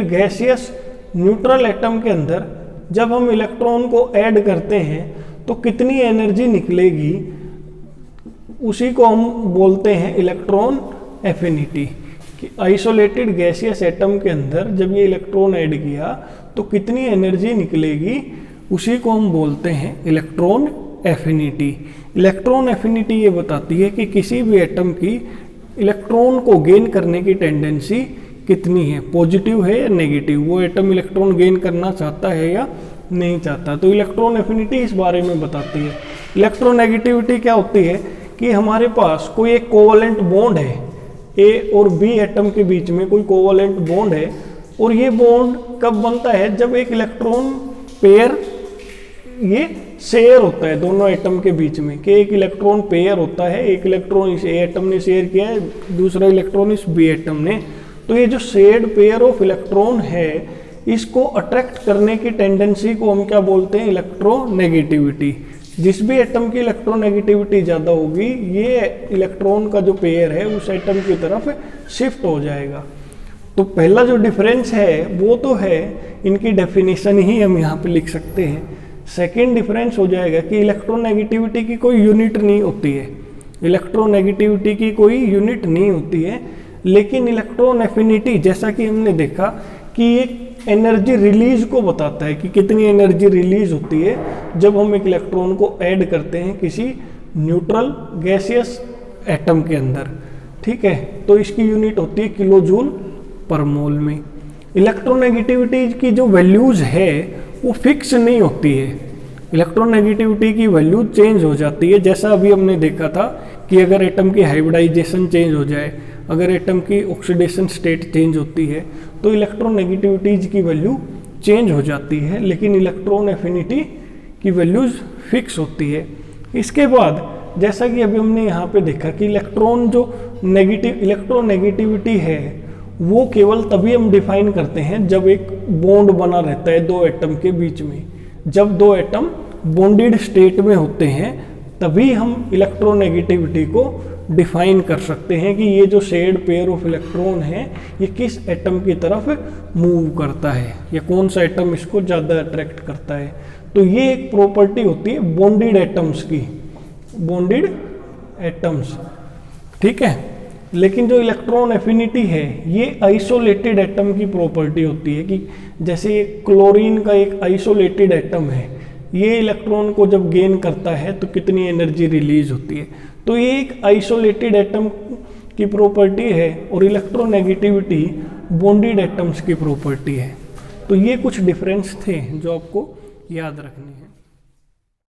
गैसियस न्यूट्रल एटम के अंदर जब हम इलेक्ट्रॉन को ऐड करते हैं तो कितनी एनर्जी निकलेगी, उसी को हम बोलते हैं इलेक्ट्रॉन एफिनिटी। कि आइसोलेटेड गैसियस एटम के अंदर जब ये इलेक्ट्रॉन ऐड किया तो कितनी एनर्जी निकलेगी, उसी को हम बोलते हैं इलेक्ट्रॉन एफिनिटी। इलेक्ट्रॉन एफिनिटी ये बताती है कि किसी भी एटम की इलेक्ट्रॉन को गेन करने की टेंडेंसी कितनी है, पॉजिटिव है या नेगेटिव, वो एटम इलेक्ट्रॉन गेन करना चाहता है या नहीं चाहता। तो इलेक्ट्रॉन एफिनिटी इस बारे में बताती है। इलेक्ट्रॉन नेगेटिविटी क्या होती है कि हमारे पास कोई एक कोवलेंट बॉन्ड है, ए और बी एटम के बीच में कोई कोवलेंट बॉन्ड है, और ये बॉन्ड कब बनता है, जब एक इलेक्ट्रॉन पेयर ये शेयर होता है दोनों एटम के बीच में, कि एक इलेक्ट्रॉन पेयर होता है, एक इलेक्ट्रॉन इस ए एटम ने शेयर किया है, दूसरा इलेक्ट्रॉन इस बी एटम ने। तो ये जो शेयर्ड पेयर ऑफ इलेक्ट्रॉन है, इसको अट्रैक्ट करने की टेंडेंसी को हम क्या बोलते हैं, इलेक्ट्रोनेगेटिविटी। जिस भी एटम की इलेक्ट्रोनेगेटिविटी ज़्यादा होगी, ये इलेक्ट्रॉन का जो पेयर है उस एटम की तरफ शिफ्ट हो जाएगा। तो पहला जो डिफरेंस है वो तो है, इनकी डेफिनेशन ही हम यहाँ पे लिख सकते हैं। सेकेंड डिफरेंस हो जाएगा कि इलेक्ट्रोनेगेटिविटी की कोई यूनिट नहीं होती है, इलेक्ट्रोनेगेटिविटी की कोई यूनिट नहीं होती है, लेकिन इलेक्ट्रॉन एफिनिटी जैसा कि हमने देखा कि एक एनर्जी रिलीज को बताता है कि कितनी एनर्जी रिलीज होती है जब हम एक इलेक्ट्रॉन को ऐड करते हैं किसी न्यूट्रल गैसियस एटम के अंदर। ठीक है, तो इसकी यूनिट होती है किलो जूल पर मोल में। इलेक्ट्रोनेगेटिविटी की जो वैल्यूज है वो फिक्स नहीं होती है, इलेक्ट्रोनेगेटिविटी की वैल्यू चेंज हो जाती है। जैसा अभी हमने देखा था कि अगर एटम की हाइब्रिडाइजेशन चेंज हो जाए, अगर एटम की ऑक्सीडेशन स्टेट चेंज होती है तो इलेक्ट्रोनेगेटिविटीज की वैल्यू चेंज हो जाती है, लेकिन इलेक्ट्रॉन एफिनिटी की वैल्यूज फिक्स होती है। इसके बाद जैसा कि अभी हमने यहाँ पे देखा कि इलेक्ट्रोनेगेटिविटी है वो केवल तभी हम डिफाइन करते हैं जब एक बॉन्ड बना रहता है दो एटम के बीच में। जब दो एटम बॉन्डेड स्टेट में होते हैं तभी हम इलेक्ट्रोनेगेटिविटी को डिफाइन कर सकते हैं कि ये जो शेयर्ड पेयर ऑफ इलेक्ट्रॉन है ये किस एटम की तरफ मूव करता है या कौन सा एटम इसको ज़्यादा अट्रैक्ट करता है। तो ये एक प्रॉपर्टी होती है बॉन्डेड एटम्स की, बॉन्डेड एटम्स। ठीक है, लेकिन जो इलेक्ट्रॉन एफिनिटी है ये आइसोलेटेड एटम की प्रॉपर्टी होती है कि जैसे क्लोरीन का एक आइसोलेटेड एटम है, ये इलेक्ट्रॉन को जब गेन करता है तो कितनी एनर्जी रिलीज होती है। तो ये एक आइसोलेटेड एटम की प्रॉपर्टी है और इलेक्ट्रोनेगेटिविटी बॉन्डेड एटम्स की प्रॉपर्टी है। तो ये कुछ डिफरेंस थे जो आपको याद रखने हैं।